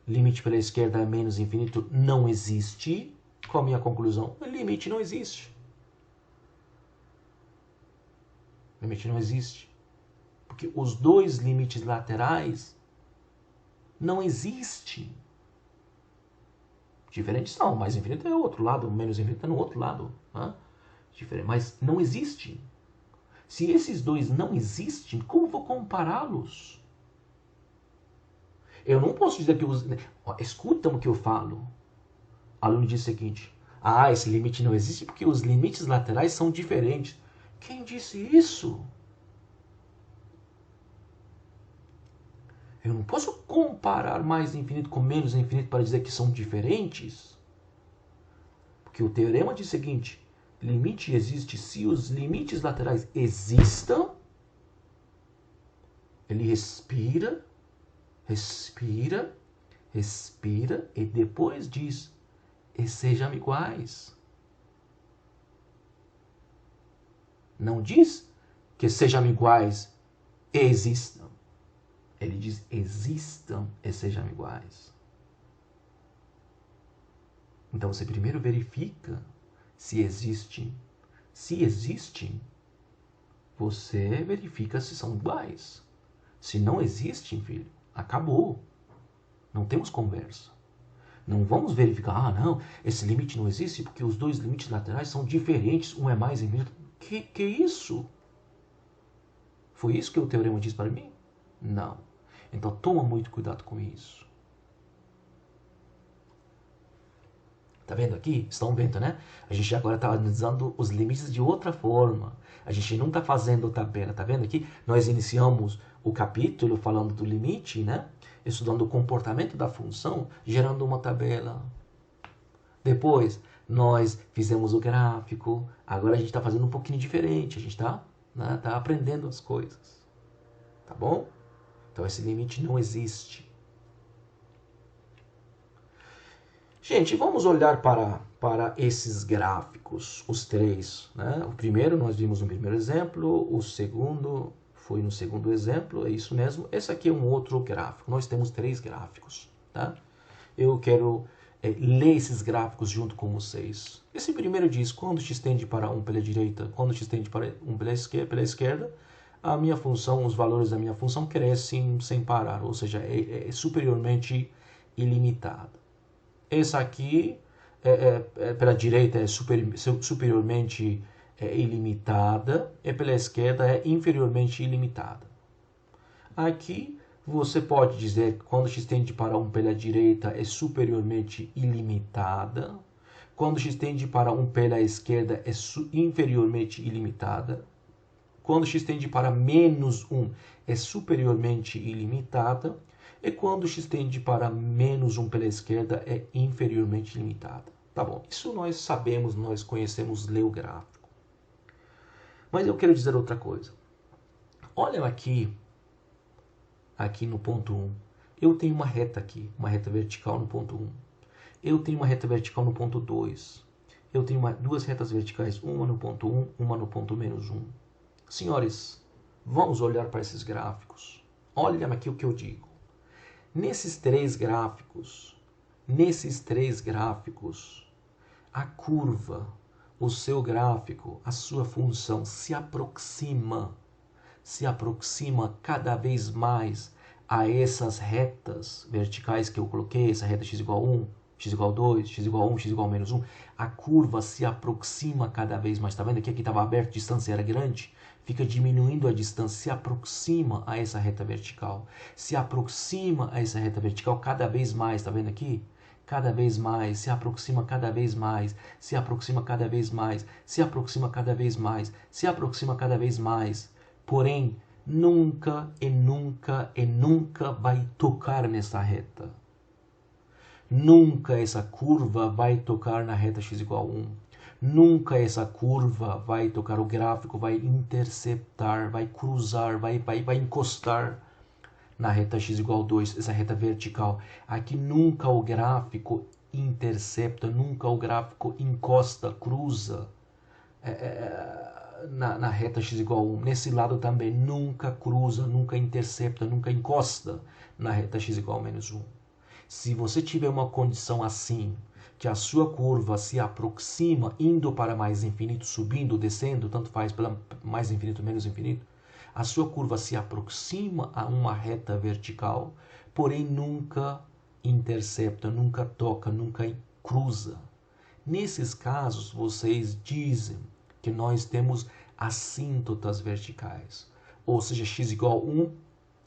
Limite pela esquerda é menos infinito, não existe. Qual a minha conclusão? O limite não existe. O limite não existe. Porque os dois limites laterais não existem. Diferentes são. O mais infinito é o outro lado, o menos infinito é no outro lado. Né? Diferente, mas não existe. Se esses dois não existem, como vou compará-los? Eu não posso dizer que os... Escutam o que eu falo. O aluno diz o seguinte: esse limite não existe porque os limites laterais são diferentes. Quem disse isso? Eu não posso comparar mais infinito com menos infinito para dizer que são diferentes. Porque o teorema diz o seguinte: limite existe se os limites laterais existam. Ele respira, respira, respira e depois diz: e sejam iguais. Não diz que sejam iguais e existam. Ele diz: existam e sejam iguais. Então você primeiro verifica se existem. Se existem, você verifica se são iguais. Se não existem, filho, acabou. Não temos conversa. Não vamos verificar, não, esse limite não existe porque os dois limites laterais são diferentes, um é mais infinito. Que isso? Foi isso que o teorema diz para mim? Não. Então toma muito cuidado com isso. Tá vendo aqui? Estão vendo, né? A gente agora está analisando os limites de outra forma. A gente não está fazendo tabela, tá vendo aqui? Nós iniciamos o capítulo falando do limite, né? Estudando o comportamento da função, gerando uma tabela. Depois, nós fizemos o gráfico. Agora a gente está fazendo um pouquinho diferente. A gente está aprendendo as coisas. Tá bom? Então esse limite não existe. Gente, vamos olhar para esses gráficos, os três. Né? O primeiro nós vimos no primeiro exemplo, o segundo foi no segundo exemplo, é isso mesmo. Esse aqui é um outro gráfico. Nós temos três gráficos. Tá? Eu quero ler esses gráficos junto com vocês. Esse primeiro diz: quando x tende para 1 pela direita, quando x tende para 1 pela esquerda, a minha função, os valores da minha função crescem sem parar, ou seja, é superiormente ilimitada. Essa aqui, pela direita, é superiormente ilimitada, e pela esquerda é inferiormente ilimitada. Aqui, você pode dizer que quando x tende para 1 pela direita é superiormente ilimitada, quando x tende para 1 pela esquerda é inferiormente ilimitada, quando x tende para menos 1 é superiormente ilimitada, e quando x tende para menos 1 pela esquerda é inferiormente limitada. Tá bom, isso nós sabemos, nós conhecemos ler o gráfico. Mas eu quero dizer outra coisa. Olha aqui no ponto 1. Eu tenho uma reta aqui, uma reta vertical no ponto 1. Eu tenho uma reta vertical no ponto 2. Eu tenho duas retas verticais, uma no ponto 1, uma no ponto menos 1. Senhores, vamos olhar para esses gráficos. Olha aqui o que eu digo. Nesses três gráficos, a curva, o seu gráfico, a sua função se aproxima cada vez mais a essas retas verticais que eu coloquei, essa reta x igual a 1, x igual a 2, x igual a 1, x igual a menos 1. A curva se aproxima cada vez mais. Está vendo aqui estava aberto, a distância era grande? Fica diminuindo a distância, se aproxima a essa reta vertical. Se aproxima a essa reta vertical cada vez mais, está vendo aqui? Cada vez mais, se aproxima cada vez mais, se aproxima cada vez mais, se aproxima cada vez mais, se aproxima cada vez mais. Porém, nunca e nunca e nunca vai tocar nessa reta. Nunca essa curva vai tocar na reta x igual a 1. Nunca essa curva vai tocar o gráfico, vai interceptar, vai cruzar, vai encostar na reta x igual a 2, essa reta vertical. Aqui nunca o gráfico intercepta, nunca o gráfico encosta, cruza na reta x igual a 1. Nesse lado também nunca cruza, nunca intercepta, nunca encosta na reta x igual a menos 1. Se você tiver uma condição assim, que a sua curva se aproxima, indo para mais infinito, subindo, descendo, tanto faz para mais infinito, menos infinito, a sua curva se aproxima a uma reta vertical, porém nunca intercepta, nunca toca, nunca cruza. Nesses casos, vocês dizem que nós temos assíntotas verticais, ou seja, x igual a 1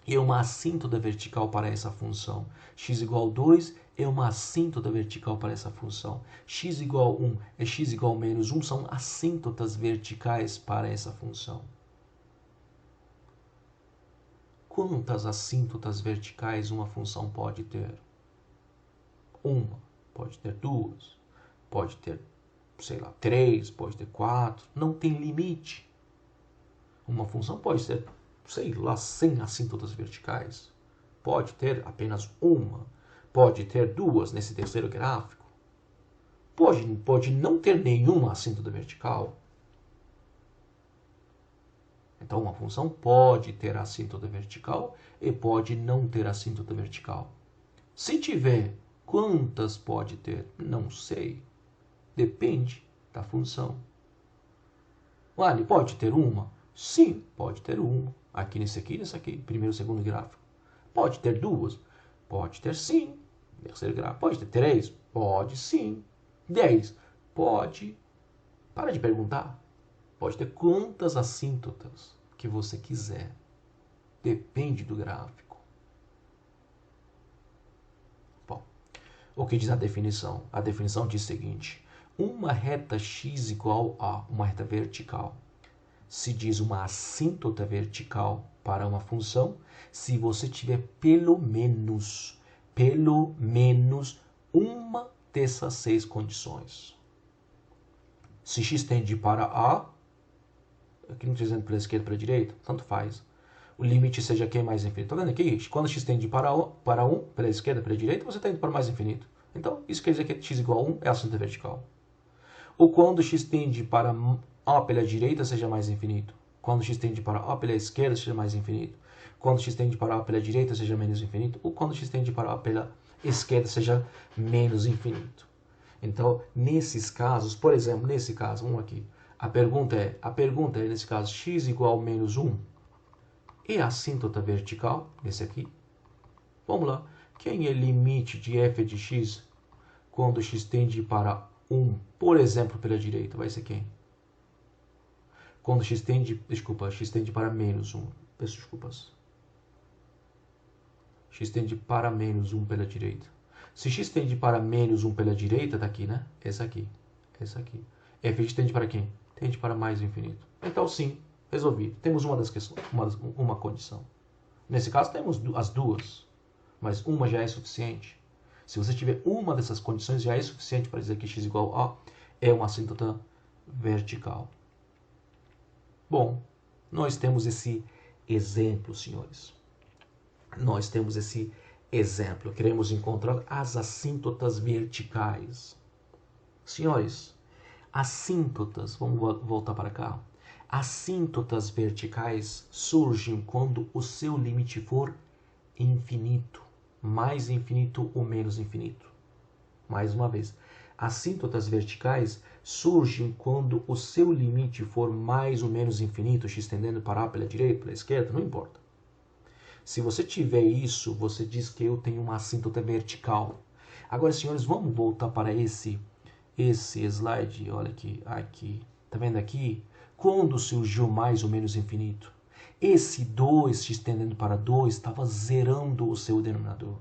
é uma assíntota vertical para essa função. X igual a 2 é uma assíntota vertical para essa função. X igual a 1 e x igual a menos 1 são assíntotas verticais para essa função. Quantas assíntotas verticais uma função pode ter? Uma, pode ter duas, pode ter, sei lá, 3, pode ter 4, não tem limite. Uma função pode ter, sei lá, 100 assíntotas verticais. Pode ter apenas uma. Pode ter duas nesse terceiro gráfico. Pode não ter nenhuma assíntota vertical. Então, uma função pode ter assíntota vertical e pode não ter assíntota vertical. Se tiver, quantas pode ter? Não sei. Depende da função. Vale, pode ter uma? Sim, pode ter uma. Aqui nesse aqui, nesse aqui, primeiro e segundo gráfico. Pode ter duas? Pode ter sim. Terceiro gráfico. Pode ter 3? Pode sim. 10? Pode. Para de perguntar. Pode ter quantas assíntotas que você quiser. Depende do gráfico. Bom, o que diz a definição? A definição diz o seguinte. Uma reta x igual a uma reta vertical se diz uma assíntota vertical para uma função se você tiver pelo menos uma dessas 6 condições. Se x tende para A, aqui não estou dizendo pela esquerda ou pela direita, tanto faz. O limite seja Q mais infinito. Está vendo aqui? Quando x tende para 1, pela esquerda ou pela direita, você está indo para mais infinito. Então, isso quer dizer que x igual a 1 é assíntota vertical. Ou quando x tende para A pela direita, seja mais infinito. Quando x tende para A pela esquerda, seja mais infinito. Quando x tende para A pela direita, seja menos infinito. Ou quando x tende para A pela esquerda, seja menos infinito. Então, nesses casos, por exemplo, nesse caso, vamos aqui. A pergunta é, nesse caso, x igual a menos 1 é assíntota vertical, nesse aqui. Vamos lá. Quem é limite de f de x quando x tende para 1, por exemplo, pela direita? Vai ser quem? Quando x tende para menos 1. Peço desculpas. X tende para menos 1 pela direita. Se x tende para menos 1 pela direita, tá aqui, né? Essa aqui. F tende para quem? Tende para mais infinito. Então, sim, resolvido. Temos uma das questões, uma condição. Nesse caso, temos as duas, mas uma já é suficiente. Se você tiver uma dessas condições, já é suficiente para dizer que x igual a é uma assíntota vertical. Bom, nós temos esse exemplo, senhores. Nós temos esse exemplo. Queremos encontrar as assíntotas verticais. Senhores, assíntotas, vamos voltar para cá. Assíntotas verticais surgem quando o seu limite for infinito, mais infinito ou menos infinito. Mais uma vez, assíntotas verticais surgem quando o seu limite for mais ou menos infinito, x tendendo para A pela direita, pela esquerda, não importa. Se você tiver isso, você diz que eu tenho uma assíntota vertical. Agora, senhores, vamos voltar para esse slide. Olha aqui. Tá vendo aqui? Quando surgiu mais ou menos infinito? Esse 2x tendendo para 2 estava zerando o seu denominador.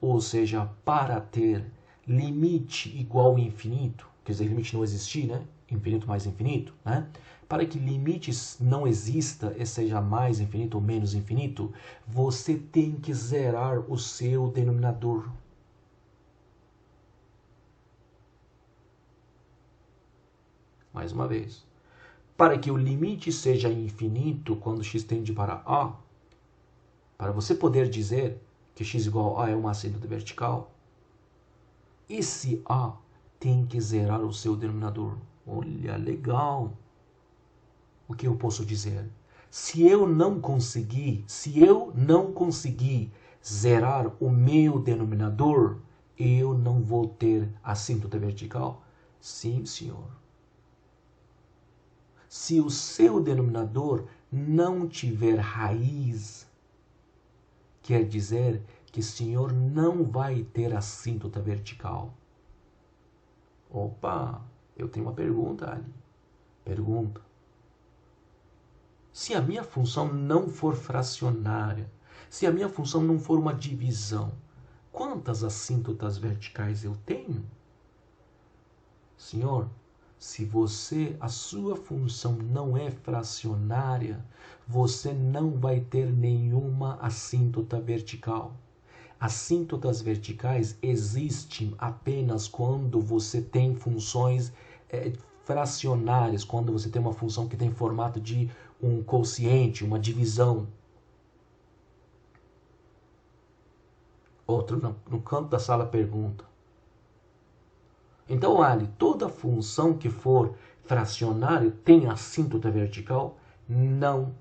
Ou seja, para ter limite igual a infinito, quer dizer, limite não existir, né? Infinito mais infinito, né? Para que limites não exista e seja mais infinito ou menos infinito, você tem que zerar o seu denominador. mais uma vez, para que o limite seja infinito quando x tende para A, para você poder dizer que x igual a é uma assíntota vertical, esse A tem que zerar o seu denominador. Olha, legal. O que eu posso dizer? Se eu não conseguir zerar o meu denominador, eu não vou ter assíntota vertical? Sim, senhor. Se o seu denominador não tiver raiz, quer dizer que o senhor não vai ter assíntota vertical. Opa, eu tenho uma pergunta ali. Pergunta. Se a minha função não for fracionária, se a minha função não for uma divisão, quantas assíntotas verticais eu tenho? Senhor, se a sua função não é fracionária, você não vai ter nenhuma assíntota vertical. Assíntotas verticais existem apenas quando você tem funções fracionárias, quando você tem uma função que tem formato de um quociente, uma divisão. Outro no canto da sala pergunta. Então, Ali, toda função que for fracionária tem assíntota vertical? Não.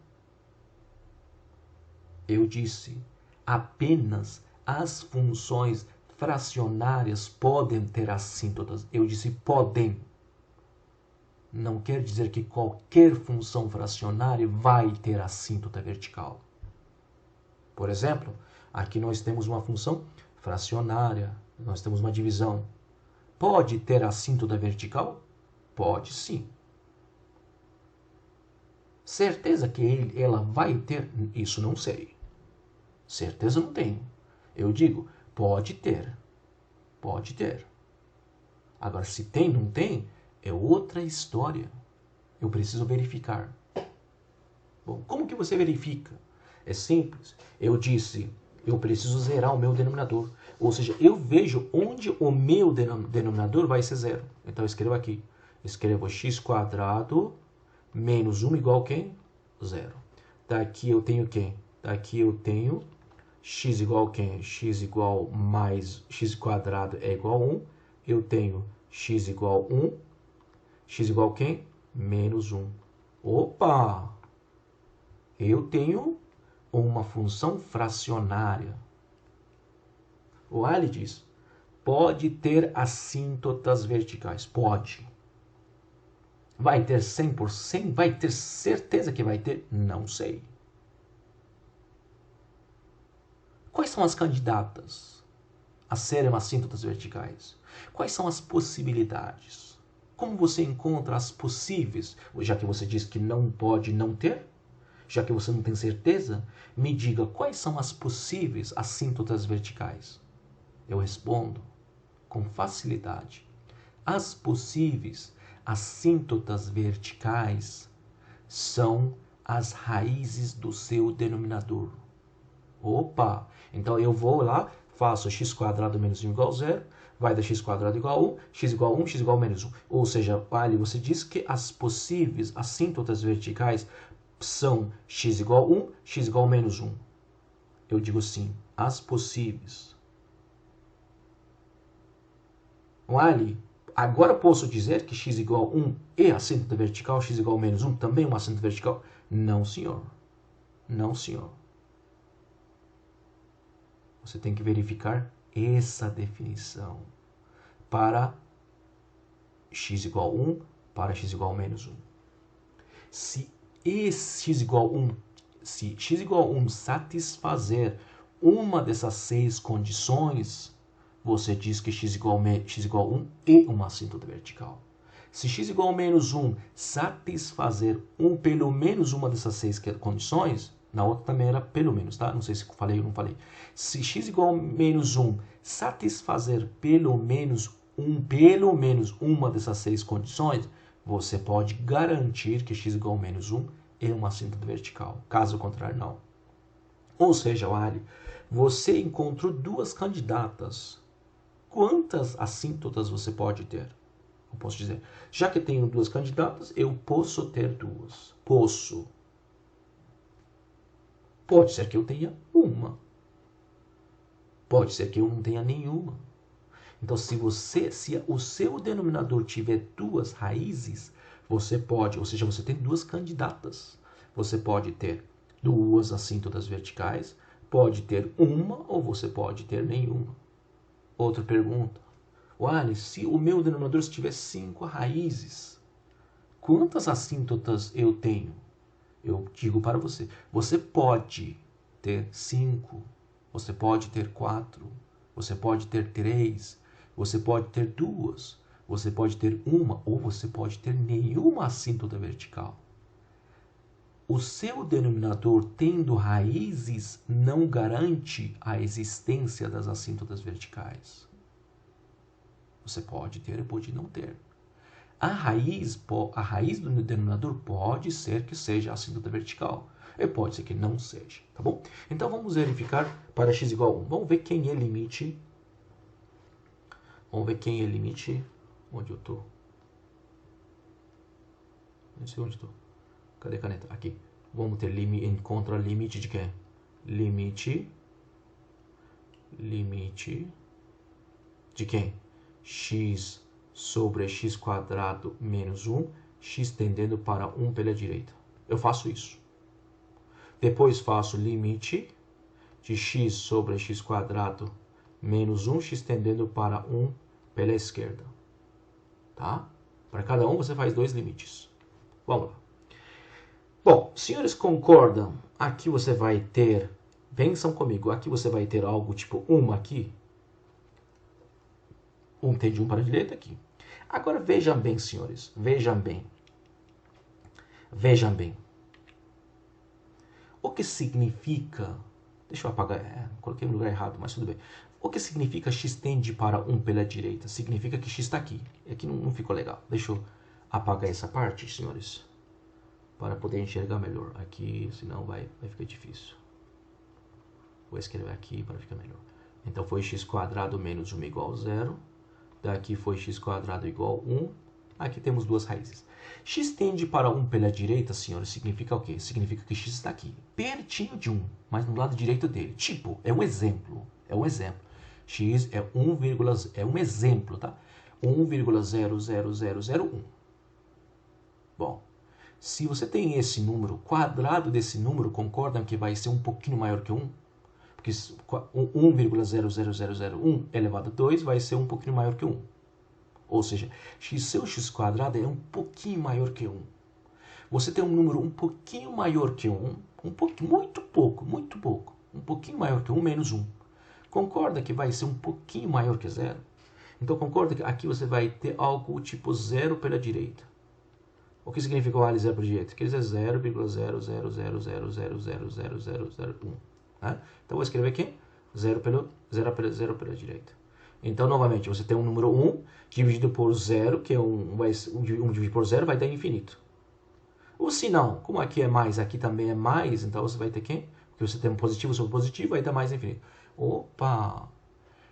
Eu disse, apenas as funções fracionárias podem ter assíntotas. Eu disse podem. Não quer dizer que qualquer função fracionária vai ter assíntota vertical. Por exemplo, aqui nós temos uma função fracionária, nós temos uma divisão. Pode ter assíntota vertical? Pode sim. Certeza que ela vai ter? Isso não sei. Certeza não tenho. Eu digo, pode ter. Pode ter. Agora, se tem, não tem, é outra história. Eu preciso verificar. Bom, como que você verifica? É simples. Eu disse, eu preciso zerar o meu denominador. Ou seja, eu vejo onde o meu denominador vai ser zero. Então eu escrevo aqui. Escrevo x² menos 1 igual a quem? Zero. Daqui eu tenho quem? Daqui eu tenho x igual a quem? X igual mais x² é igual a 1. Eu tenho x igual a 1. X igual a quem? Menos 1. Opa! Eu tenho uma função fracionária. O Ali diz, pode ter assíntotas verticais. Pode. Vai ter 100%? Vai ter certeza que vai ter? Não sei. Quais são as candidatas a serem assíntotas verticais? Quais são as possibilidades? Como você encontra as possíveis? Já que você diz que não pode não ter, já que você não tem certeza, me diga quais são as possíveis assíntotas verticais. Eu respondo com facilidade. As possíveis assíntotas verticais são as raízes do seu denominador. Opa! Então eu vou lá, faço x² menos 1 igual a 0, vai dar x² igual a 1, x igual a 1, x igual a menos 1. Ou seja, ali você diz que as possíveis assíntotas verticais são x igual a 1, x igual a menos 1. Eu digo sim, as possíveis. Ali, agora posso dizer que x igual a 1 é assíntota vertical, x igual a menos 1 também é uma assíntota vertical? Não, senhor. Não, senhor. Você tem que verificar essa definição para x igual a 1, para x igual a menos 1. Se x igual a 1 satisfazer uma dessas 6 condições, você diz que x igual a 1 é uma assíntota vertical. Se x igual a menos 1 satisfazer pelo menos uma dessas 6 condições, na outra também era pelo menos, tá? Não sei se falei ou não falei. Se x igual a menos 1 satisfazer pelo menos uma dessas 6 condições, você pode garantir que x igual a menos 1 é uma assíntota vertical. Caso contrário, não. Ou seja, Ali, você encontrou duas candidatas. Quantas assíntotas você pode ter? Eu posso dizer, já que tenho duas candidatas, eu posso ter duas. Posso. Pode ser que eu tenha uma. Pode ser que eu não tenha nenhuma. Então, se o seu denominador tiver duas raízes, você pode, ou seja, você tem duas candidatas. Você pode ter duas assíntotas verticais, pode ter uma ou você pode ter nenhuma. Outra pergunta. Olha, se o meu denominador tiver 5 raízes, quantas assíntotas eu tenho? Eu digo para você, você pode ter 5, você pode ter 4, você pode ter 3, você pode ter 2, você pode ter uma ou você pode ter nenhuma assíntota vertical. O seu denominador tendo raízes não garante a existência das assíntotas verticais. Você pode ter e pode não ter. A raiz do denominador pode ser que seja a assíntota vertical. E pode ser que não seja, tá bom? Então vamos verificar para x igual a 1. Vamos ver quem é limite. Vamos ver quem é limite. Onde eu estou? Não sei onde estou. Cadê a caneta? Aqui. Vamos ter encontra limite de quê? Limite de quem? X sobre x quadrado menos 1, x tendendo para 1 pela direita. Eu faço isso. Depois faço limite de x sobre x quadrado menos 1, x tendendo para 1 pela esquerda. Tá? Para cada um você faz dois limites. Vamos lá. Bom, senhores concordam? Aqui você vai ter, pensam comigo, aqui você vai ter algo tipo 1 aqui. 1 tende 1 para a direita aqui. Agora vejam bem, senhores. Vejam bem. Vejam bem. O que significa... Deixa eu apagar. Coloquei no lugar errado, mas tudo bem. O que significa x tende para 1 pela direita? Significa que x está aqui. Aqui não ficou legal. Deixa eu apagar essa parte, senhores. Para poder enxergar melhor. Aqui, senão vai ficar difícil. Vou escrever aqui para ficar melhor. Então foi x quadrado menos 1 igual a 0. Daqui foi x quadrado igual a 1. Aqui temos duas raízes. X tende para 1 pela direita, senhores, significa o quê? Significa que x está aqui, pertinho de 1, mas no lado direito dele. Tipo, é um exemplo. É um exemplo. X é 1, é um exemplo, tá? 1,00001. Bom, se você tem esse número, o quadrado desse número, concordam que vai ser um pouquinho maior que 1? Porque 1,00001 elevado a 2 vai ser um pouquinho maior que 1. Ou seja, seu x quadrado é um pouquinho maior que 1. Você tem um número um pouquinho maior que 1, muito pouco, um pouquinho maior que 1 menos 1. Concorda que vai ser um pouquinho maior que 0? Então concorda que aqui você vai ter algo tipo 0 pela direita. O que significa o 0 pela direita? Quer dizer 0,00000000001. Né? Então vou escrever aqui 0 pela direita. Então, novamente, você tem um número 1 dividido por 0, que é 1 dividido por 0 vai dar infinito. Ou se não, como aqui é mais, aqui também é mais, então você vai ter que, porque você tem um positivo sobre positivo, vai dar mais infinito. Opa!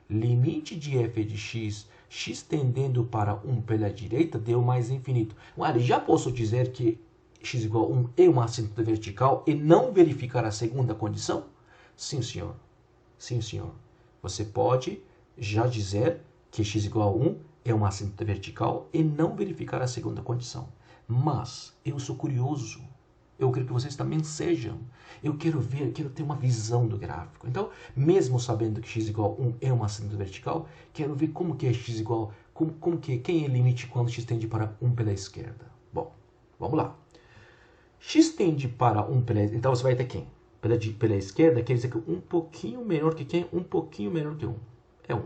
Limite de f de x, x tendendo para 1 pela direita, deu mais infinito. Olha, já posso dizer que x igual a 1 é uma assíntota vertical e não verificar a segunda condição? Sim, senhor. Sim, senhor. Você pode já dizer que x igual a 1 é uma assíntota vertical e não verificar a segunda condição. Mas eu sou curioso. Eu quero que vocês também sejam. Eu quero ter uma visão do gráfico. Então, mesmo sabendo que x igual a 1 é uma assíntota vertical, quero ver como que é x igual, quem é o limite quando x tende para 1 pela esquerda. Bom, vamos lá. X tende para 1 pela esquerda, então você vai ter quem? Pela esquerda, quer dizer que um pouquinho menor que quem? Um pouquinho menor que 1. É 1.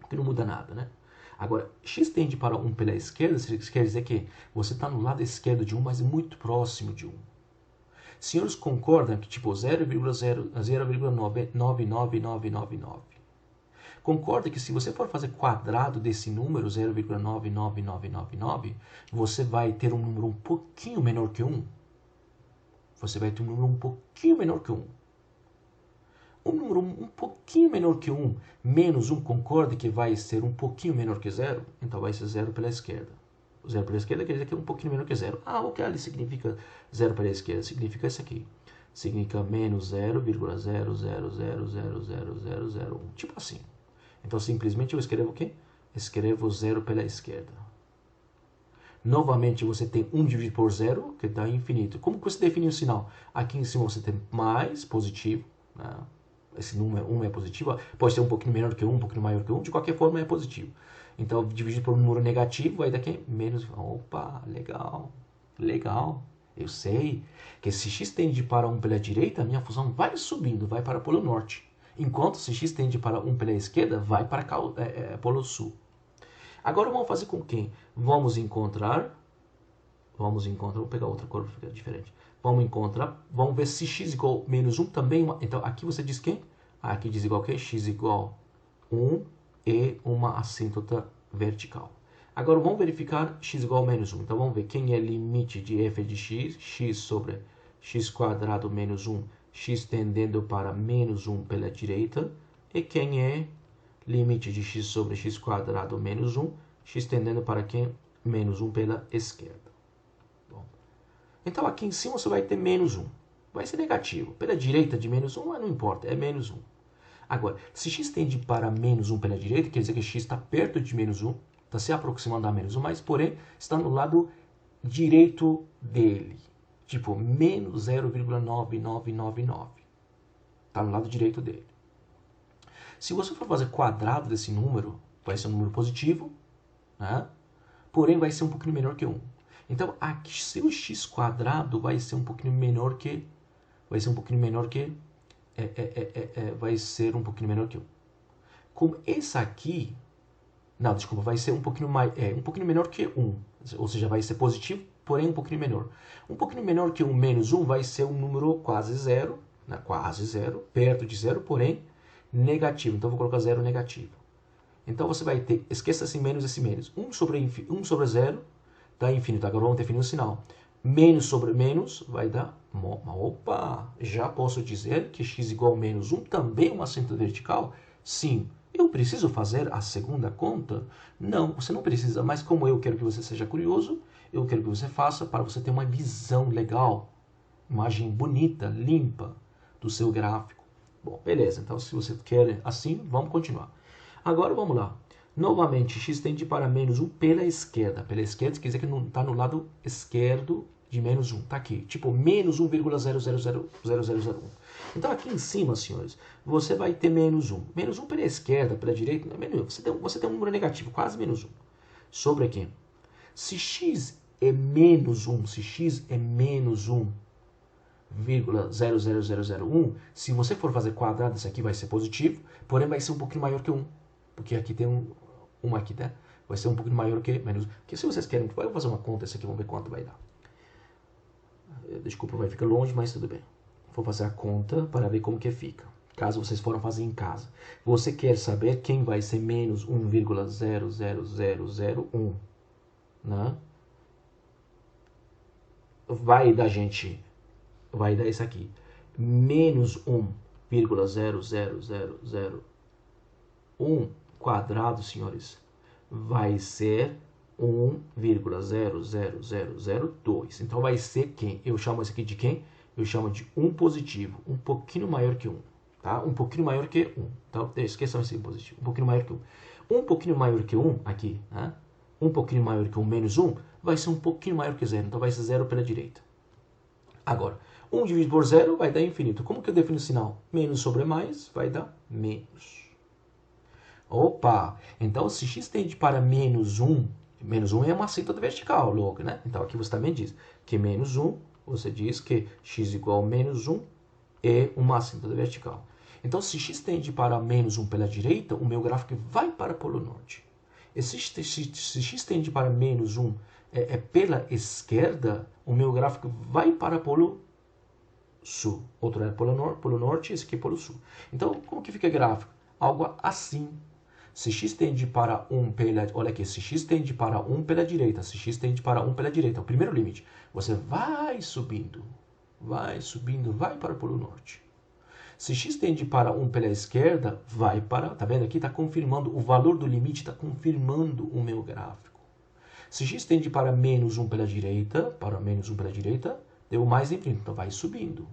Que não muda nada, né? Agora, x tende para 1 pela esquerda, isso quer dizer que você está no lado esquerdo de 1, mas muito próximo de 1. Senhores concordam que tipo 0,99999. Concorda que se você for fazer quadrado desse número 0,99999, você vai ter um número um pouquinho menor que 1? Você vai ter um número um pouquinho menor que 1. um número um pouquinho menor que 1, menos 1, concorde que vai ser um pouquinho menor que 0, então vai ser 0 pela esquerda. 0 pela esquerda quer dizer que é um pouquinho menor que 0. Ah, o que ali significa 0 pela esquerda? Significa isso aqui. Significa menos 0,000000001. Tipo assim. Então, simplesmente eu escrevo o quê? Escrevo 0 pela esquerda. Novamente, você tem 1 dividido por 0, que dá infinito. Como que você define o sinal? Aqui em cima você tem mais positivo, né? Esse número 1 é positivo, pode ser um pouquinho menor que 1, um pouquinho maior que 1, de qualquer forma é positivo. Então, dividido por um número negativo, vai dar quem? Menos. Opa, legal, legal. Eu sei que se x tende para 1 pela direita, a minha função vai subindo, vai para o polo norte. Enquanto se x tende para 1 pela esquerda, vai para polo sul. Agora vamos fazer com quem? Vamos encontrar, vou pegar outra cor diferente. Vamos ver se x igual a menos 1 também. Então aqui você diz quem? Aqui diz igual a quê? X igual a 1 e uma assíntota vertical. Agora vamos verificar x igual a menos 1. Então vamos ver quem é limite de f de x, x sobre x quadrado menos 1, x tendendo para menos 1 pela direita. E quem é limite de x sobre x quadrado menos 1, x tendendo para quem? Menos 1 pela esquerda. Então aqui em cima você vai ter menos 1. Vai ser negativo. Pela direita de menos 1, não importa, é menos 1. Agora, se x tende para menos 1 pela direita, quer dizer que x está perto de menos 1, está se aproximando a menos 1, mas porém está no lado direito dele. Tipo, menos 0,9999. Está no lado direito dele. Se você for fazer quadrado desse número, vai ser um número positivo, né? Porém vai ser um pouquinho menor que 1. Então, aqui, seu x quadrado vai ser um pouquinho menor que... Vai ser um pouquinho menor que... vai ser um pouquinho menor que 1. Como esse aqui... Não, desculpa, vai ser um pouquinho menor que 1. Ou seja, vai ser positivo, porém um pouquinho menor. Um pouquinho menor que 1 menos 1 vai ser um número quase zero, né? Quase zero, perto de zero, porém negativo. Então, vou colocar zero negativo. Então, você vai ter... Esqueça esse menos. 1 sobre 0... dá infinito. Agora vamos definir o sinal. Menos sobre menos vai dar... Opa! Já posso dizer que x igual a menos 1 também é uma assíntota vertical? Sim. Eu preciso fazer a segunda conta? Não, você não precisa. Mas como eu quero que você seja curioso, eu quero que você faça para você ter uma visão legal. Imagem bonita, limpa do seu gráfico. Bom, beleza. Então, se você quer assim, vamos continuar. Agora, vamos lá. Novamente, x tende para menos 1 pela esquerda. Pela esquerda quer dizer que não está no lado esquerdo de menos 1. Está aqui, tipo menos 1,0000001. Então aqui em cima, senhores, você vai ter menos 1. Menos 1 pela esquerda, pela direita, não é menos 1. Você tem um número negativo, quase menos 1. Sobre aqui. Se x é menos 1, se x é menos 1,00001, se você for fazer quadrado, isso aqui vai ser positivo, porém vai ser um pouquinho maior que 1. Porque aqui tem uma aqui, né? Vai ser um pouquinho maior que menos. Que se vocês querem, eu vou fazer uma conta esse aqui, vamos ver quanto vai dar. Desculpa, vai ficar longe, mas tudo bem. Vou fazer a conta para ver como que fica. Caso vocês foram fazer em casa. Você quer saber quem vai ser menos 1,00001, né? Vai dar isso aqui. Menos 1,00001 quadrado, senhores, vai ser 1,00002. Então, vai ser quem? Eu chamo esse aqui de quem? Eu chamo de 1 positivo, um pouquinho maior que 1. Tá? Um pouquinho maior que 1. Então, esqueçam esse positivo. Um pouquinho maior que 1. Um pouquinho maior que 1, aqui, né? Um pouquinho maior que 1 menos 1, vai ser um pouquinho maior que 0. Então, vai ser 0 pela direita. Agora, 1 dividido por 0 vai dar infinito. Como que eu defino o sinal? Menos sobre mais vai dar menos. Opa! Então, se x tende para menos 1 é uma assíntota vertical, logo, né? Então, aqui você também diz que menos 1, você diz que x igual a menos 1 é uma assíntota vertical. Então, se x tende para menos 1 pela direita, o meu gráfico vai para o polo norte. E se x tende para menos 1 pela esquerda, o meu gráfico vai para o polo sul. Outro é polo norte, esse aqui é polo sul. Então, como que fica o gráfico? Algo assim. Se x tende para 1 pela... Olha aqui, se x tende para 1 pela direita, se x tende para 1 pela direita, é o primeiro limite. Você vai subindo, vai para o polo norte. Se x tende para 1 pela esquerda, vai para... Tá vendo aqui? Está confirmando. O valor do limite está confirmando o meu gráfico. Se x tende para menos 1 pela direita, deu mais infinito. Então vai subindo.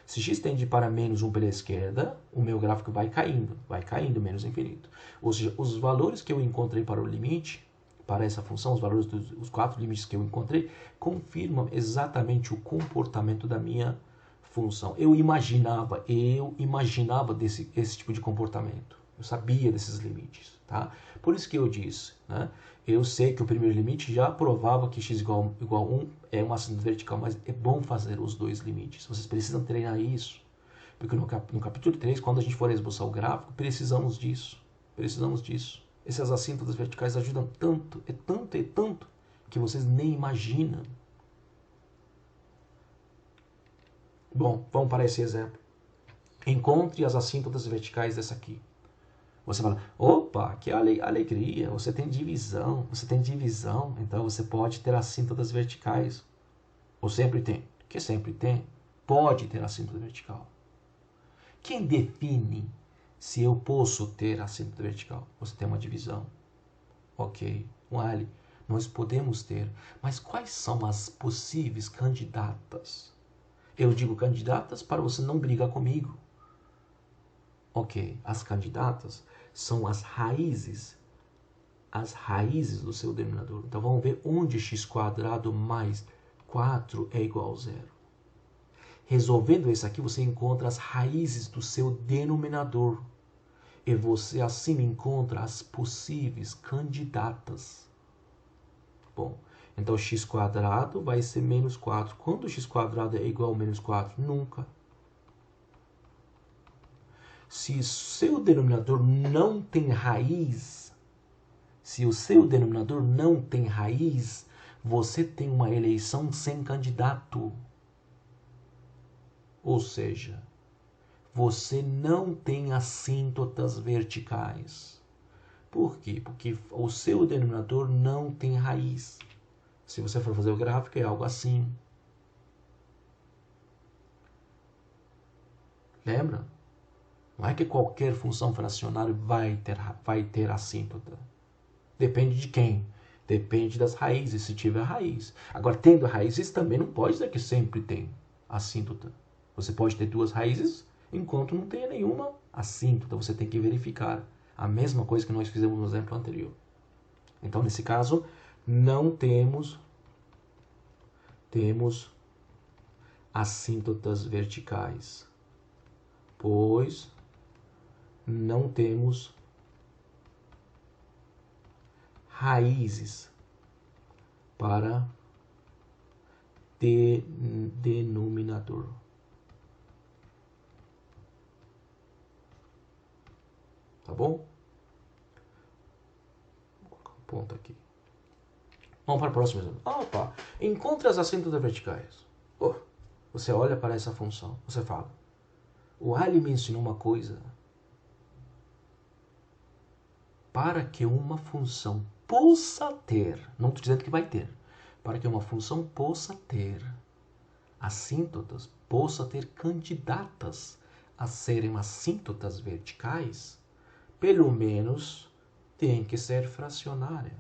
Se x tende para menos 1 pela esquerda, o meu gráfico vai caindo menos infinito. Ou seja, os valores que eu encontrei para o limite, para essa função, os 4 limites que eu encontrei, confirmam exatamente o comportamento da minha função. Eu imaginava esse tipo de comportamento. Eu sabia desses limites, tá? Por isso que eu disse, né? Eu sei que o primeiro limite já provava que x igual a 1 é uma assíntota vertical, mas é bom fazer os dois limites. Vocês precisam treinar isso. Porque no capítulo 3, quando a gente for esboçar o gráfico, precisamos disso. Essas assíntotas verticais ajudam tanto, que vocês nem imaginam. Bom, vamos para esse exemplo. Encontre as assíntotas verticais dessa aqui. Você fala, opa, que alegria, você tem divisão, então você pode ter assíntotas verticais. Ou sempre tem? Que sempre tem. Pode ter assíntota vertical. Quem define se eu posso ter assíntota vertical? Você tem uma divisão. Ok, vale, nós podemos ter, mas quais são as possíveis candidatas? Eu digo candidatas para você não brigar comigo. Ok, as candidatas são as raízes do seu denominador. Então vamos ver onde x² mais 4 é igual a 0. Resolvendo isso aqui, você encontra as raízes do seu denominador. E você assim encontra as possíveis candidatas. Bom, então x² vai ser menos 4. Quando x² é igual a menos 4? Nunca. Se o seu denominador não tem raiz, você tem uma eleição sem candidato. Ou seja, você não tem assíntotas verticais. Por quê? Porque o seu denominador não tem raiz. Se você for fazer o gráfico, é algo assim. Lembra? Não é que qualquer função fracionária vai ter assíntota. Depende de quem? Depende das raízes, se tiver raiz. Agora, tendo raízes, também não pode dizer que sempre tem assíntota. Você pode ter duas raízes, enquanto não tenha nenhuma assíntota. Você tem que verificar. A mesma coisa que nós fizemos no exemplo anterior. Então, nesse caso, não temos assíntotas verticais, pois não temos raízes para denominador. Tá bom? Vou colocar um ponto aqui. Vamos para o próximo exemplo. Opa, encontre as assíntotas verticais. Oh, você olha para essa função, você fala, o Ali me ensinou uma coisa. Para que uma função possa ter, não estou dizendo que vai ter, para que uma função possa ter assíntotas, possa ter candidatas a serem assíntotas verticais, pelo menos tem que ser fracionária.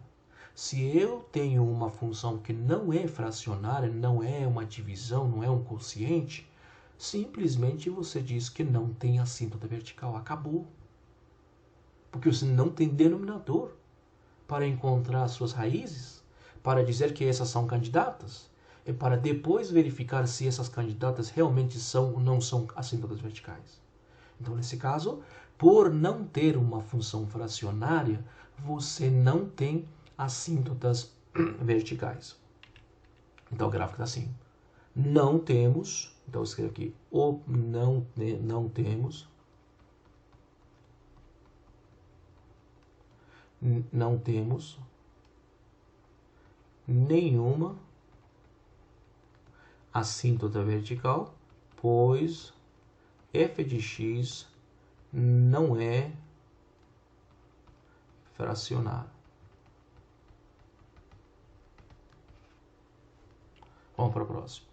Se eu tenho uma função que não é fracionária, não é uma divisão, não é um quociente, simplesmente você diz que não tem assíntota vertical. Acabou. Porque você não tem denominador para encontrar suas raízes, para dizer que essas são candidatas, e para depois verificar se essas candidatas realmente são ou não são assíntotas verticais. Então, nesse caso, por não ter uma função fracionária, você não tem assíntotas verticais. Então, o gráfico está assim. Não temos, então eu escrevo aqui, não temos nenhuma assíntota vertical, pois f de x não é fracionário. Vamos para o próximo.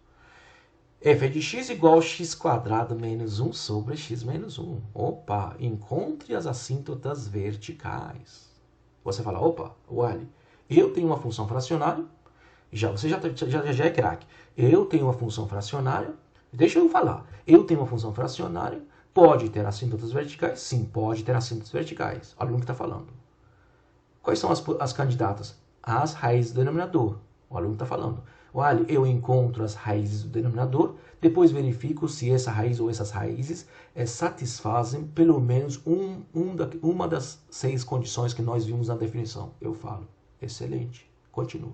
f de x igual a x² menos 1 sobre x menos 1. Opa, encontre as assíntotas verticais. Você fala, opa, Wally, eu tenho uma função fracionária, você já é craque. Eu tenho uma função fracionária, deixa eu falar. Eu tenho uma função fracionária, pode ter assíntotas verticais? Sim, pode ter assíntotas verticais. Olha o que está falando. Quais são as candidatas? As raízes do denominador. O aluno está falando. Olha, eu encontro as raízes do denominador, depois verifico se essa raiz ou essas raízes satisfazem pelo menos uma das 6 condições que nós vimos na definição. Eu falo, excelente, continua.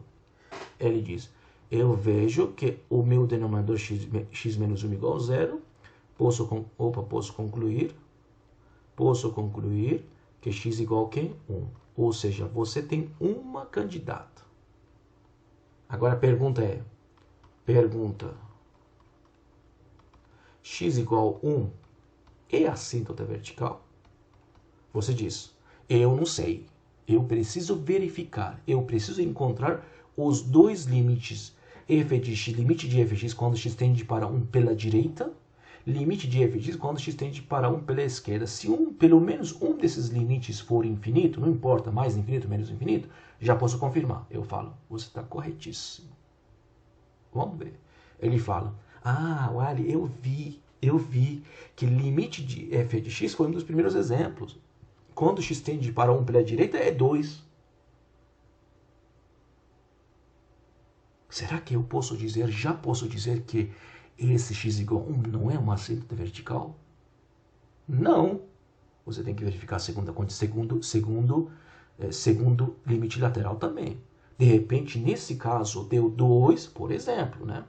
Ele diz, eu vejo que o meu denominador x menos 1 igual a 0, posso concluir que x igual a quem? 1. Ou seja, você tem uma candidata. Agora a pergunta é, x igual a 1 é assíntota vertical? Você diz, eu não sei, eu preciso verificar, eu preciso encontrar os dois limites, limite de f de x quando x tende para 1 pela direita, limite de f de x quando x tende para 1 pela esquerda. Se pelo menos um desses limites for infinito, não importa, mais infinito, menos infinito, já posso confirmar. Eu falo, você está corretíssimo. Vamos ver. Ele fala, Wally, eu vi que limite de f de x foi um dos primeiros exemplos. Quando x tende para 1 pela direita, é 2. Será que já posso dizer que esse x igual a 1 não é uma assíntota vertical? Não. Você tem que verificar segundo limite lateral também. De repente, nesse caso, deu 2, por exemplo, né?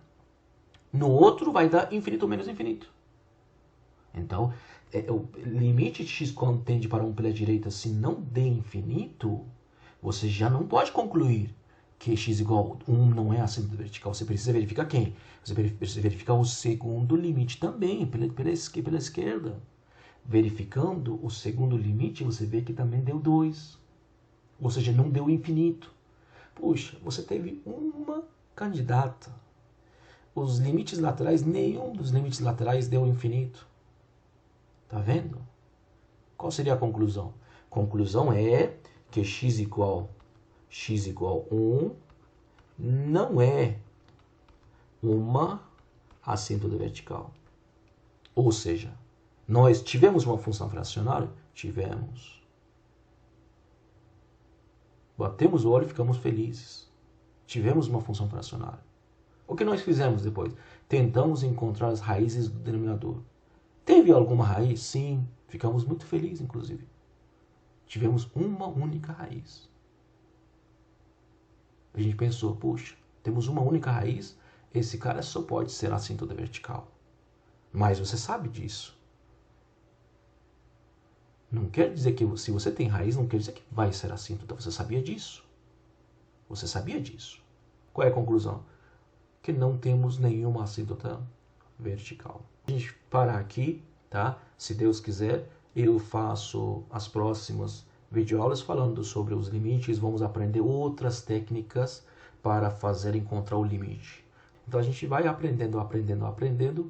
No outro vai dar infinito menos infinito. Então, o limite de x quando tende para 1 pela direita, se não der infinito, você já não pode concluir que x igual a 1 não é assíntota vertical. Você precisa verificar quem? Você precisa verificar o segundo limite também, pela esquerda. Verificando o segundo limite, você vê que também deu 2. Ou seja, não deu infinito. Puxa, você teve uma candidata. Os limites laterais, nenhum dos limites laterais deu infinito. Tá vendo? Qual seria a conclusão? A conclusão é que x igual a 1 não é uma assíntota vertical. Ou seja, nós tivemos uma função fracionária? Tivemos. Batemos o olho e ficamos felizes. Tivemos uma função fracionária. O que nós fizemos depois? Tentamos encontrar as raízes do denominador. Teve alguma raiz? Sim. Ficamos muito felizes, inclusive. Tivemos uma única raiz. A gente pensou, puxa, temos uma única raiz, esse cara só pode ser assíntota vertical. Mas você sabe disso. Não quer dizer que se você tem raiz, não quer dizer que vai ser assíntota. Você sabia disso. Você sabia disso. Qual é a conclusão? Que não temos nenhuma assíntota vertical. A gente parar aqui, tá? Se Deus quiser, eu faço as próximas videoaulas falando sobre os limites. Vamos aprender outras técnicas para fazer encontrar o limite. Então a gente vai aprendendo,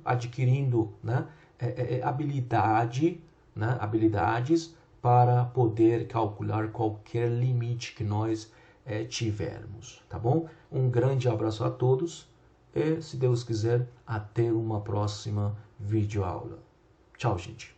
adquirindo, né, habilidades para poder calcular qualquer limite que nós tivermos, tá bom? Um grande abraço a todos e, se Deus quiser, até uma próxima videoaula. Tchau, gente!